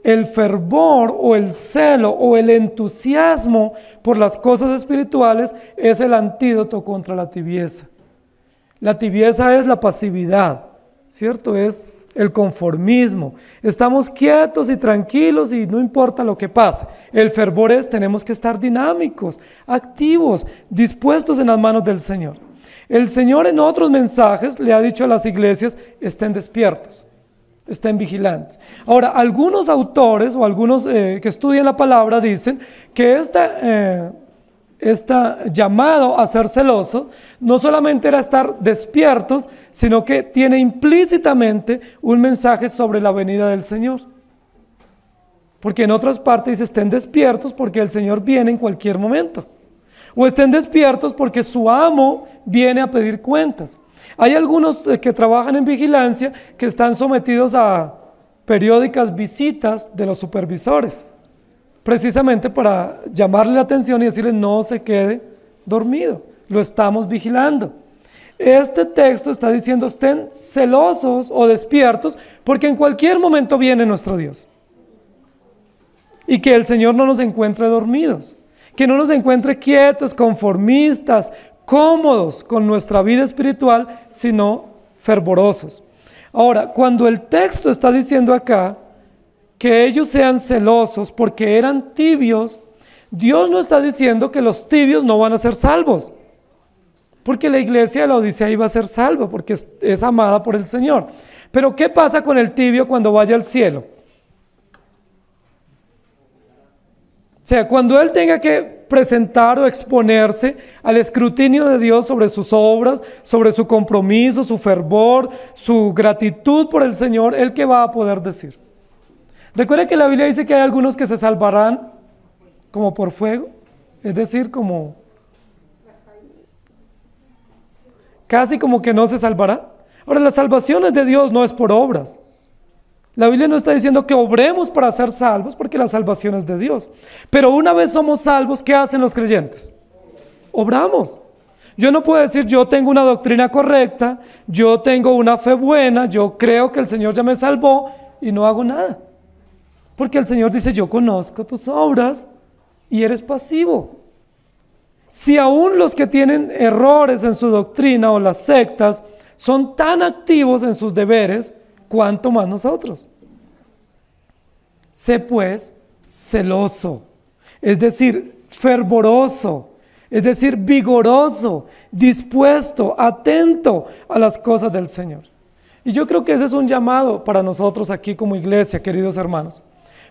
A: El fervor o el celo o el entusiasmo por las cosas espirituales es el antídoto contra la tibieza. La tibieza es la pasividad, ¿cierto? Es el conformismo. Estamos quietos y tranquilos y no importa lo que pase. El fervor es: tenemos que estar dinámicos, activos, dispuestos en las manos del Señor. El Señor en otros mensajes le ha dicho a las iglesias: estén despiertos, estén vigilantes. Ahora, algunos autores o algunos que estudian la palabra dicen que esta llamado a ser celoso no solamente era estar despiertos, sino que tiene implícitamente un mensaje sobre la venida del Señor. Porque en otras partes dice: estén despiertos porque el Señor viene en cualquier momento. O estén despiertos porque su amo viene a pedir cuentas. Hay algunos que trabajan en vigilancia que están sometidos a periódicas visitas de los supervisores, precisamente para llamarle la atención y decirle: no se quede dormido, lo estamos vigilando. Este texto está diciendo: estén celosos o despiertos, porque en cualquier momento viene nuestro Dios. Y que el Señor no nos encuentre dormidos, que no nos encuentre quietos, conformistas, cómodos con nuestra vida espiritual, sino fervorosos. Ahora, cuando el texto está diciendo acá que ellos sean celosos porque eran tibios, Dios no está diciendo que los tibios no van a ser salvos, porque la iglesia de la Odisea iba a ser salva, porque es amada por el Señor. Pero ¿qué pasa con el tibio cuando vaya al cielo? O sea, cuando él tenga que presentar o exponerse al escrutinio de Dios sobre sus obras, sobre su compromiso, su fervor, su gratitud por el Señor, ¿él qué va a poder decir? Recuerda que la Biblia dice que hay algunos que se salvarán como por fuego, es decir, como casi como que no se salvarán. Ahora, la salvación es de Dios, no es por obras. La Biblia no está diciendo que obremos para ser salvos, porque la salvación es de Dios. Pero una vez somos salvos, ¿qué hacen los creyentes? Obramos. Yo no puedo decir: yo tengo una doctrina correcta, yo tengo una fe buena, yo creo que el Señor ya me salvó y no hago nada. Porque el Señor dice: yo conozco tus obras y eres pasivo. Si aún los que tienen errores en su doctrina o las sectas son tan activos en sus deberes, ¿cuánto más nosotros? Sé pues celoso, es decir, fervoroso, es decir, vigoroso, dispuesto, atento a las cosas del Señor. Y yo creo que ese es un llamado para nosotros aquí como iglesia, queridos hermanos,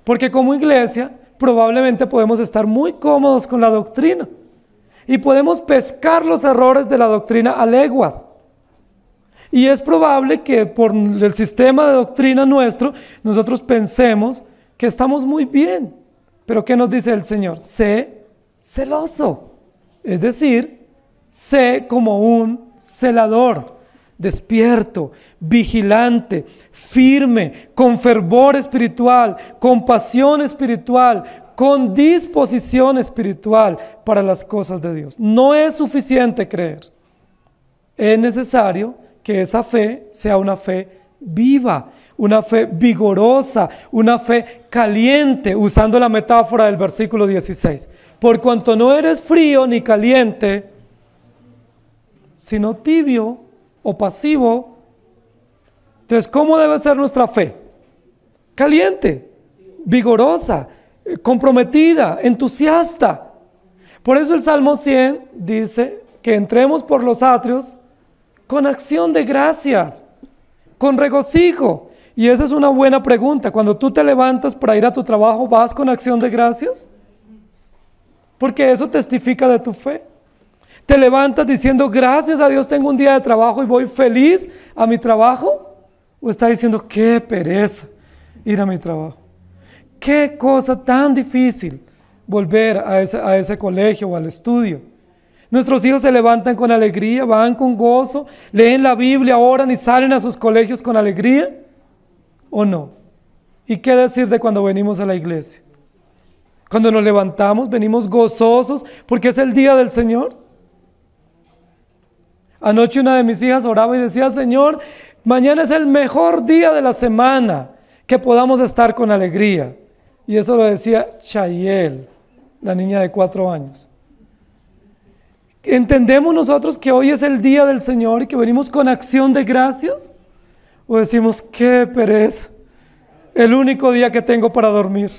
A: porque como iglesia probablemente podemos estar muy cómodos con la doctrina y podemos pescar los errores de la doctrina a leguas. Y es probable que por el sistema de doctrina nuestro, nosotros pensemos que estamos muy bien. Pero ¿qué nos dice el Señor? Sé celoso. Es decir, sé como un celador, despierto, vigilante, firme, con fervor espiritual, con pasión espiritual, con disposición espiritual para las cosas de Dios. No es suficiente creer. Es necesario que esa fe sea una fe viva, una fe vigorosa, una fe caliente, usando la metáfora del versículo 16. Por cuanto no eres frío ni caliente, sino tibio o pasivo, entonces, ¿cómo debe ser nuestra fe? Caliente, vigorosa, comprometida, entusiasta. Por eso el Salmo 100 dice que entremos por los atrios con acción de gracias, con regocijo. Y esa es una buena pregunta. Cuando tú te levantas para ir a tu trabajo, ¿vas con acción de gracias? Porque eso testifica de tu fe. ¿Te levantas diciendo, gracias a Dios tengo un día de trabajo y voy feliz a mi trabajo? ¿O estás diciendo, qué pereza ir a mi trabajo? Qué cosa tan difícil volver a ese colegio o al estudio. Nuestros hijos se levantan con alegría, van con gozo, leen la Biblia, oran y salen a sus colegios con alegría, ¿o no? ¿Y qué decir de cuando venimos a la iglesia? Cuando nos levantamos, venimos gozosos porque es el día del Señor. Anoche una de mis hijas oraba y decía, Señor, mañana es el mejor día de la semana, que podamos estar con alegría. Y eso lo decía Chayel, la niña de 4 años. ¿Entendemos nosotros que hoy es el día del Señor y que venimos con acción de gracias? ¿O decimos, qué pereza, el único día que tengo para dormir?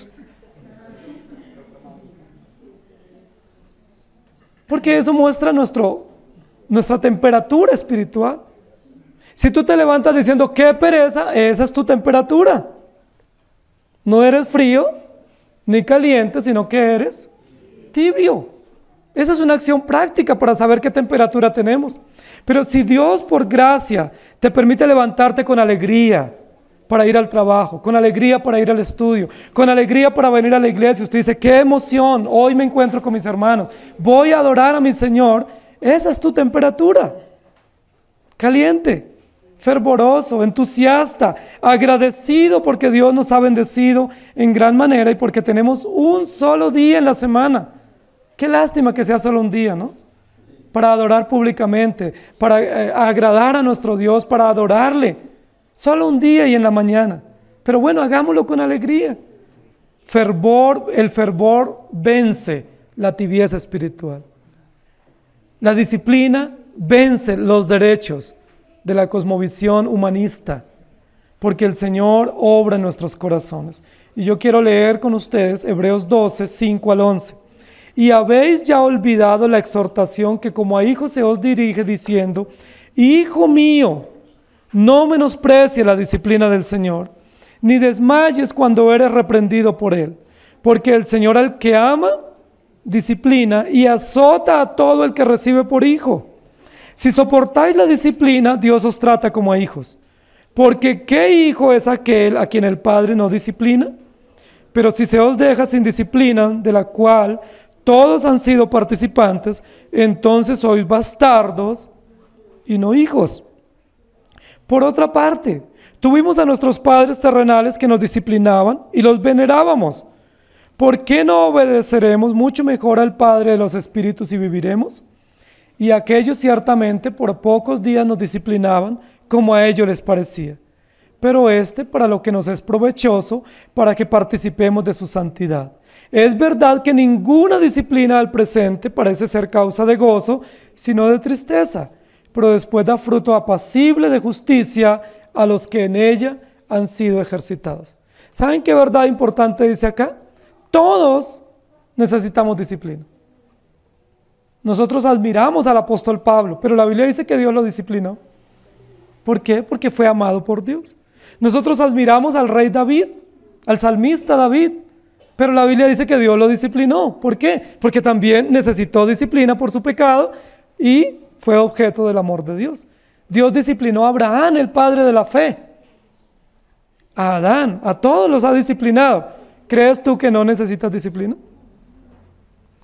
A: Porque eso muestra nuestra temperatura espiritual. Si tú te levantas diciendo, qué pereza, esa es tu temperatura. No eres frío ni caliente, sino que eres tibio. Esa es una acción práctica para saber qué temperatura tenemos. Pero si Dios por gracia te permite levantarte con alegría para ir al trabajo, con alegría para ir al estudio, con alegría para venir a la iglesia, usted dice, qué emoción, hoy me encuentro con mis hermanos, voy a adorar a mi Señor, esa es tu temperatura. Caliente, fervoroso, entusiasta, agradecido porque Dios nos ha bendecido en gran manera y porque tenemos un solo día en la semana. Qué lástima que sea solo un día, ¿no? Para adorar públicamente, para agradar a nuestro Dios, para adorarle. Solo un día y en la mañana. Pero bueno, hagámoslo con alegría. El fervor vence la tibieza espiritual. La disciplina vence los derechos de la cosmovisión humanista, porque el Señor obra en nuestros corazones. Y yo quiero leer con ustedes Hebreos 12, 5 al 11. Y habéis ya olvidado la exhortación que como a hijos se os dirige diciendo, Hijo mío, no menosprecies la disciplina del Señor, ni desmayes cuando eres reprendido por Él, porque el Señor al que ama, disciplina y azota a todo el que recibe por hijo. Si soportáis la disciplina, Dios os trata como a hijos. Porque ¿qué hijo es aquel a quien el Padre no disciplina? Pero si se os deja sin disciplina, de la cual todos han sido participantes, entonces sois bastardos y no hijos. Por otra parte, tuvimos a nuestros padres terrenales que nos disciplinaban y los venerábamos. ¿Por qué no obedeceremos mucho mejor al Padre de los Espíritus y viviremos? Y aquellos ciertamente por pocos días nos disciplinaban como a ellos les parecía, pero para lo que nos es provechoso, para que participemos de su santidad. Es verdad que ninguna disciplina al presente parece ser causa de gozo, sino de tristeza, pero después da fruto apacible de justicia a los que en ella han sido ejercitados. ¿Saben qué verdad importante dice acá? Todos necesitamos disciplina. Nosotros admiramos al apóstol Pablo, pero la Biblia dice que Dios lo disciplinó. ¿Por qué? Porque fue amado por Dios. Nosotros admiramos al rey David, al salmista David, pero la Biblia dice que Dios lo disciplinó. ¿Por qué? Porque también necesitó disciplina por su pecado y fue objeto del amor de Dios. Dios disciplinó a Abraham, el padre de la fe. A Adán, a todos los ha disciplinado. ¿Crees tú que no necesitas disciplina?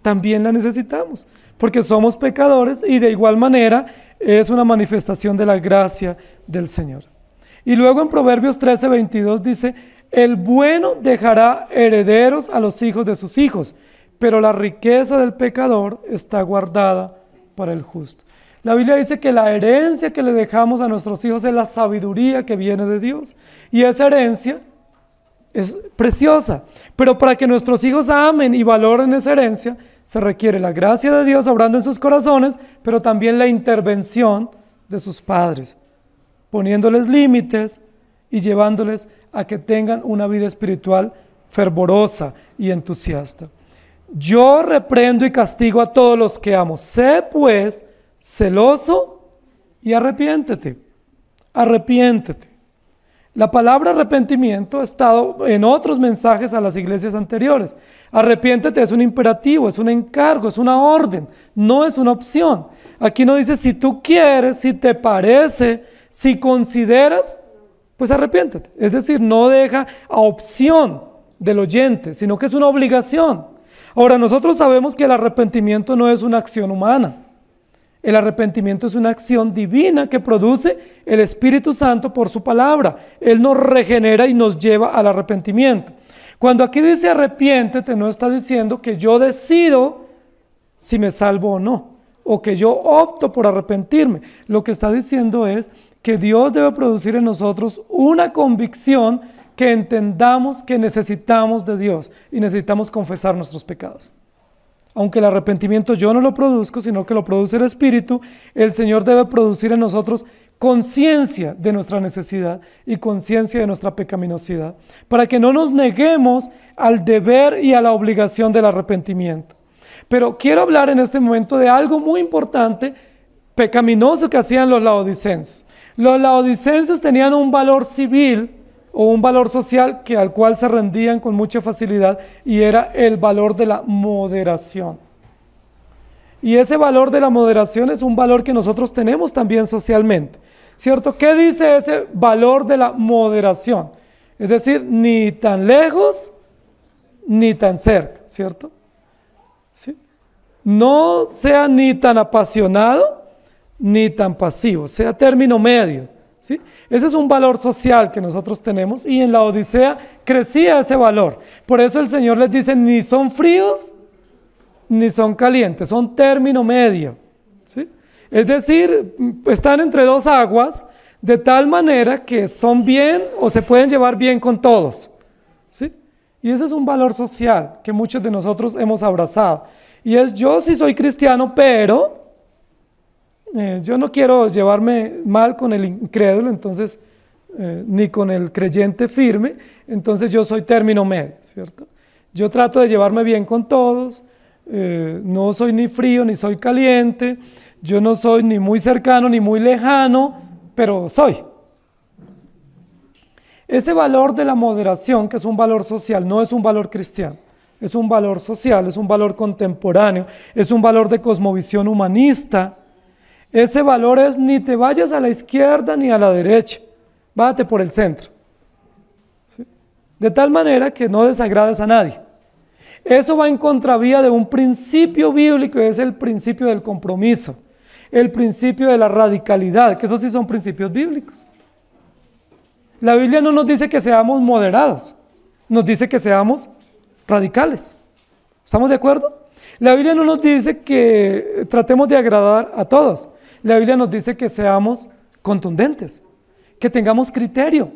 A: También la necesitamos, porque somos pecadores y de igual manera es una manifestación de la gracia del Señor. Y luego en Proverbios 13:22 dice, el bueno dejará herederos a los hijos de sus hijos, pero la riqueza del pecador está guardada para el justo. La Biblia dice que la herencia que le dejamos a nuestros hijos es la sabiduría que viene de Dios. Y esa herencia es preciosa. Pero para que nuestros hijos amen y valoren esa herencia, se requiere la gracia de Dios obrando en sus corazones, pero también la intervención de sus padres, poniéndoles límites y llevándoles a que tengan una vida espiritual fervorosa y entusiasta. Yo reprendo y castigo a todos los que amo. Sé pues celoso y arrepiéntete. Arrepiéntete. La palabra arrepentimiento ha estado en otros mensajes a las iglesias anteriores. Arrepiéntete es un imperativo, es un encargo, es una orden, no es una opción. Aquí no dice si tú quieres, si te parece, si consideras, pues arrepiéntete. Es decir, no deja a opción del oyente, sino que es una obligación. Ahora, nosotros sabemos que el arrepentimiento no es una acción humana. El arrepentimiento es una acción divina que produce el Espíritu Santo por su palabra. Él nos regenera y nos lleva al arrepentimiento. Cuando aquí dice arrepiéntete, no está diciendo que yo decido si me salvo o no, o que yo opto por arrepentirme. Lo que está diciendo es que Dios debe producir en nosotros una convicción que entendamos que necesitamos de Dios y necesitamos confesar nuestros pecados. Aunque el arrepentimiento yo no lo produzco, sino que lo produce el Espíritu, el Señor debe producir en nosotros conciencia de nuestra necesidad y conciencia de nuestra pecaminosidad, para que no nos neguemos al deber y a la obligación del arrepentimiento. Pero quiero hablar en este momento de algo muy importante, pecaminoso que hacían los laodicenses. Los laodicenses tenían un valor civil o un valor social al cual se rendían con mucha facilidad, y era el valor de la moderación. Y ese valor de la moderación es un valor que nosotros tenemos también socialmente, ¿cierto? ¿Qué dice ese valor de la moderación? Es decir, ni tan lejos ni tan cerca, ¿cierto? ¿Sí? No sea ni tan apasionado ni tan pasivo, sea término medio. ¿Sí? Ese es un valor social que nosotros tenemos, y en la Odisea crecía ese valor. Por eso el Señor les dice, ni son fríos ni son calientes, son término medio. ¿Sí? Es decir, están entre dos aguas, de tal manera que son bien o se pueden llevar bien con todos. ¿Sí? Y ese es un valor social que muchos de nosotros hemos abrazado. Y es, yo sí soy cristiano, pero yo no quiero llevarme mal con el incrédulo, entonces, ni con el creyente firme, entonces yo soy término medio, ¿cierto? Yo trato de llevarme bien con todos, no soy ni frío ni soy caliente, yo no soy ni muy cercano ni muy lejano, pero soy. Ese valor de la moderación, que es un valor social, no es un valor cristiano, es un valor social, es un valor contemporáneo, es un valor de cosmovisión humanista. Ese valor es ni te vayas a la izquierda ni a la derecha, váyate por el centro. ¿Sí? De tal manera que no desagrades a nadie. Eso va en contravía de un principio bíblico, y es el principio del compromiso, el principio de la radicalidad, que esos sí son principios bíblicos. La Biblia no nos dice que seamos moderados, nos dice que seamos radicales. ¿Estamos de acuerdo? La Biblia no nos dice que tratemos de agradar a todos. La Biblia nos dice que seamos contundentes, que tengamos criterio.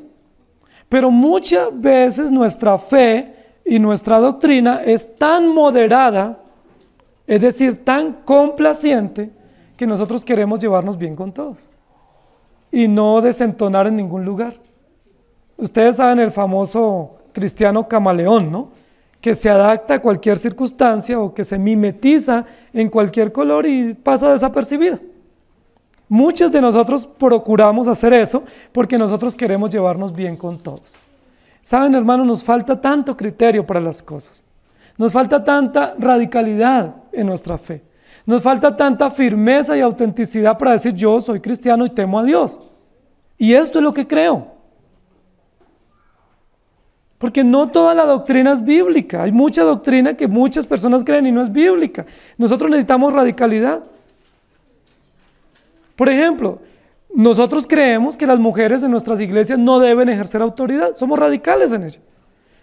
A: Pero muchas veces nuestra fe y nuestra doctrina es tan moderada, es decir, tan complaciente, que nosotros queremos llevarnos bien con todos y no desentonar en ningún lugar. Ustedes saben el famoso cristiano camaleón, ¿no? Que se adapta a cualquier circunstancia o que se mimetiza en cualquier color y pasa desapercibido. Muchos de nosotros procuramos hacer eso porque nosotros queremos llevarnos bien con todos. Saben, hermanos, nos falta tanto criterio para las cosas. Nos falta tanta radicalidad en nuestra fe. Nos falta tanta firmeza y autenticidad para decir yo soy cristiano y temo a Dios. Y esto es lo que creo. Porque no toda la doctrina es bíblica. Hay mucha doctrina que muchas personas creen y no es bíblica. Nosotros necesitamos radicalidad. Por ejemplo, nosotros creemos que las mujeres en nuestras iglesias no deben ejercer autoridad. Somos radicales en ello.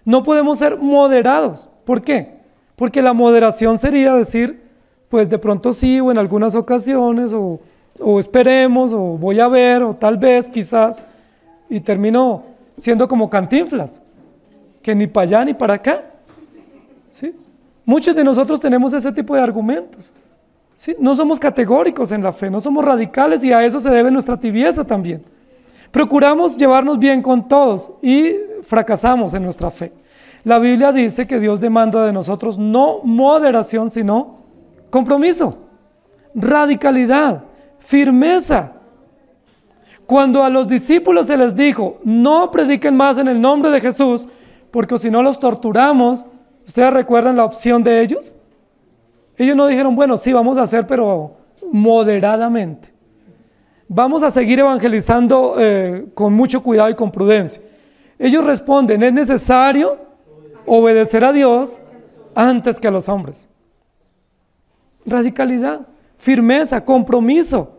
A: No podemos ser moderados. ¿Por qué? Porque la moderación sería decir, pues de pronto sí, o en algunas ocasiones, o o esperemos, o voy a ver, o tal vez, quizás, y termino siendo como Cantinflas, que ni para allá ni para acá, ¿sí? Muchos de nosotros tenemos ese tipo de argumentos, ¿sí? No somos categóricos en la fe, no somos radicales y a eso se debe nuestra tibieza también. Procuramos llevarnos bien con todos y fracasamos en nuestra fe. La Biblia dice que Dios demanda de nosotros no moderación, sino compromiso, radicalidad, firmeza. Cuando a los discípulos se les dijo, no prediquen más en el nombre de Jesús, porque si no los torturamos, ¿ustedes recuerdan la opción de ellos? Ellos no dijeron, bueno, sí, vamos a hacer, pero moderadamente. Vamos a seguir evangelizando con mucho cuidado y con prudencia. Ellos responden, es necesario obedecer a Dios antes que a los hombres. Radicalidad, firmeza, compromiso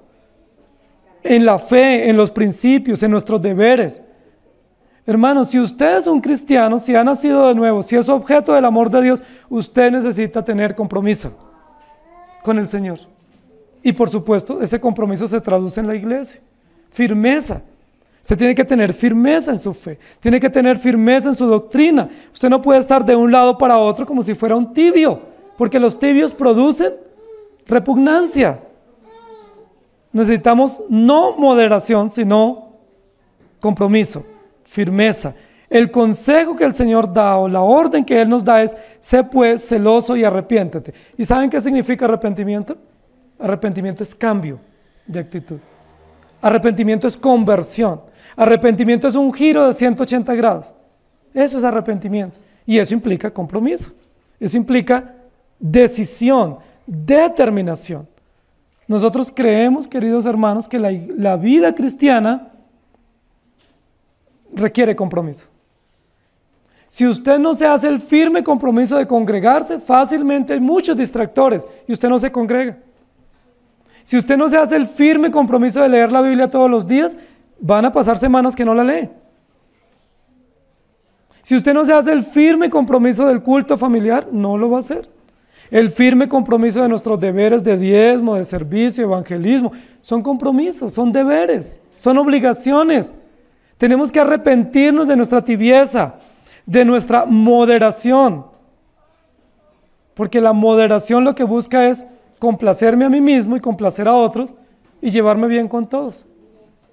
A: en la fe, en los principios, en nuestros deberes. Hermanos, si usted es un cristiano, si ha nacido de nuevo, si es objeto del amor de Dios, usted necesita tener compromiso con el Señor. Y por supuesto, ese compromiso se traduce en la iglesia. Firmeza. Usted tiene que tener firmeza en su fe, tiene que tener firmeza en su doctrina. Usted no puede estar de un lado para otro como si fuera un tibio, porque los tibios producen repugnancia. Necesitamos no moderación, sino compromiso, firmeza. El consejo que el Señor da o la orden que Él nos da es, sé pues celoso y arrepiéntete. ¿Y saben qué significa arrepentimiento? Arrepentimiento es cambio de actitud. Arrepentimiento es conversión. Arrepentimiento es un giro de 180 grados. Eso es arrepentimiento. Y eso implica compromiso. Eso implica decisión, determinación. Nosotros creemos, queridos hermanos, que la vida cristiana requiere compromiso. Si usted no se hace el firme compromiso de congregarse, fácilmente hay muchos distractores y usted no se congrega. Si usted no se hace el firme compromiso de leer la Biblia todos los días, van a pasar semanas que no la lee. Si usted no se hace el firme compromiso del culto familiar, no lo va a hacer. El firme compromiso de nuestros deberes de diezmo, de servicio, evangelismo, son compromisos, son deberes, son obligaciones. Tenemos que arrepentirnos de nuestra tibieza, de nuestra moderación, porque la moderación lo que busca es complacerme a mí mismo y complacer a otros y llevarme bien con todos.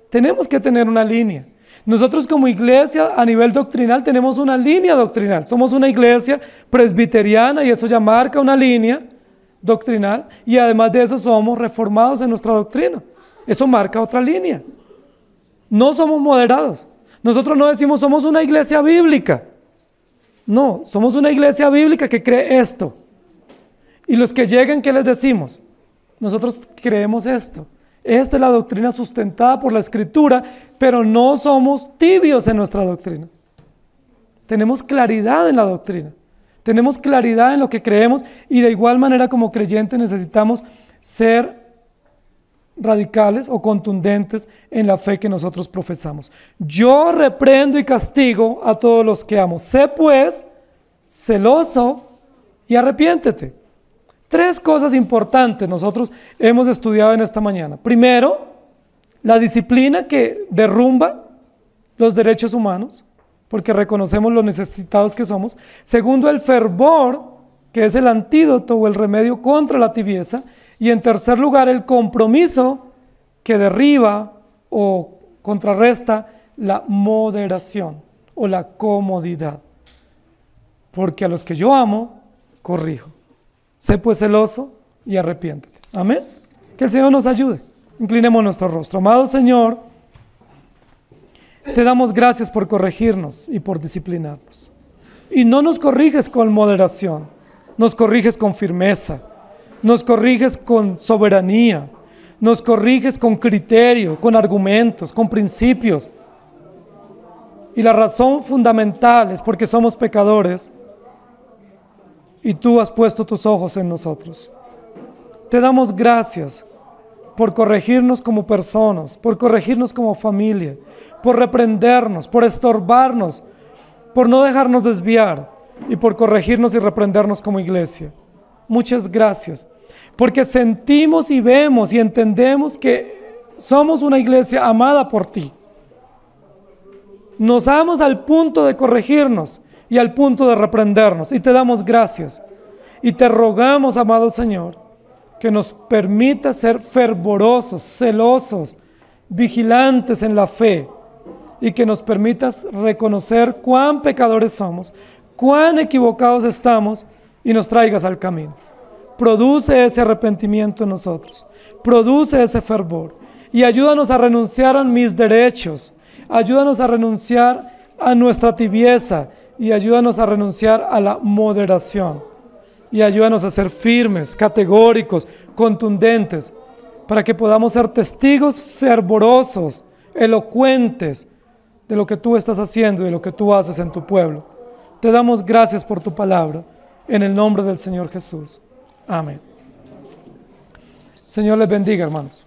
A: Tenemos que tener una línea. Nosotros como iglesia a nivel doctrinal tenemos una línea doctrinal. Somos una iglesia presbiteriana y eso ya marca una línea doctrinal y además de eso somos reformados en nuestra doctrina. Eso marca otra línea. No somos moderados. Nosotros no decimos somos una iglesia bíblica. No, somos una iglesia bíblica que cree esto. Y los que llegan, ¿qué les decimos? Nosotros creemos esto. Esta es la doctrina sustentada por la Escritura, pero no somos tibios en nuestra doctrina. Tenemos claridad en la doctrina. Tenemos claridad en lo que creemos y de igual manera como creyentes necesitamos ser radicales o contundentes en la fe que nosotros profesamos. Yo reprendo y castigo a todos los que amo. Sé pues celoso y arrepiéntete. 3 cosas importantes nosotros hemos estudiado en esta mañana. Primero, la disciplina que derrumba los derechos humanos, porque reconocemos lo necesitados que somos. Segundo, el fervor, que es el antídoto o el remedio contra la tibieza. Y en tercer lugar, el compromiso que derriba o contrarresta la moderación o la comodidad. Porque a los que yo amo, corrijo. Sé pues celoso y arrepiéntete. Amén. Que el Señor nos ayude. Inclinemos nuestro rostro. Amado Señor, te damos gracias por corregirnos y por disciplinarnos. Y no nos corriges con moderación, nos corriges con firmeza, nos corriges con soberanía, nos corriges con criterio, con argumentos, con principios. Y la razón fundamental es porque somos pecadores y tú has puesto tus ojos en nosotros. Te damos gracias por corregirnos como personas, por corregirnos como familia, por reprendernos, por estorbarnos, por no dejarnos desviar y por corregirnos y reprendernos como iglesia. Muchas gracias, porque sentimos y vemos y entendemos que somos una iglesia amada por ti. Nos amas al punto de corregirnos y al punto de reprendernos, y te damos gracias. Y te rogamos, amado Señor, que nos permita ser fervorosos, celosos, vigilantes en la fe, y que nos permitas reconocer cuán pecadores somos, cuán equivocados estamos, y nos traigas al camino. Produce ese arrepentimiento en nosotros, produce ese fervor, y ayúdanos a renunciar a mis derechos, ayúdanos a renunciar a nuestra tibieza, y ayúdanos a renunciar a la moderación, y ayúdanos a ser firmes, categóricos, contundentes, para que podamos ser testigos fervorosos, elocuentes de lo que tú estás haciendo y de lo que tú haces en tu pueblo. Te damos gracias por tu palabra, en el nombre del Señor Jesús. Amén. Señor les bendiga, hermanos.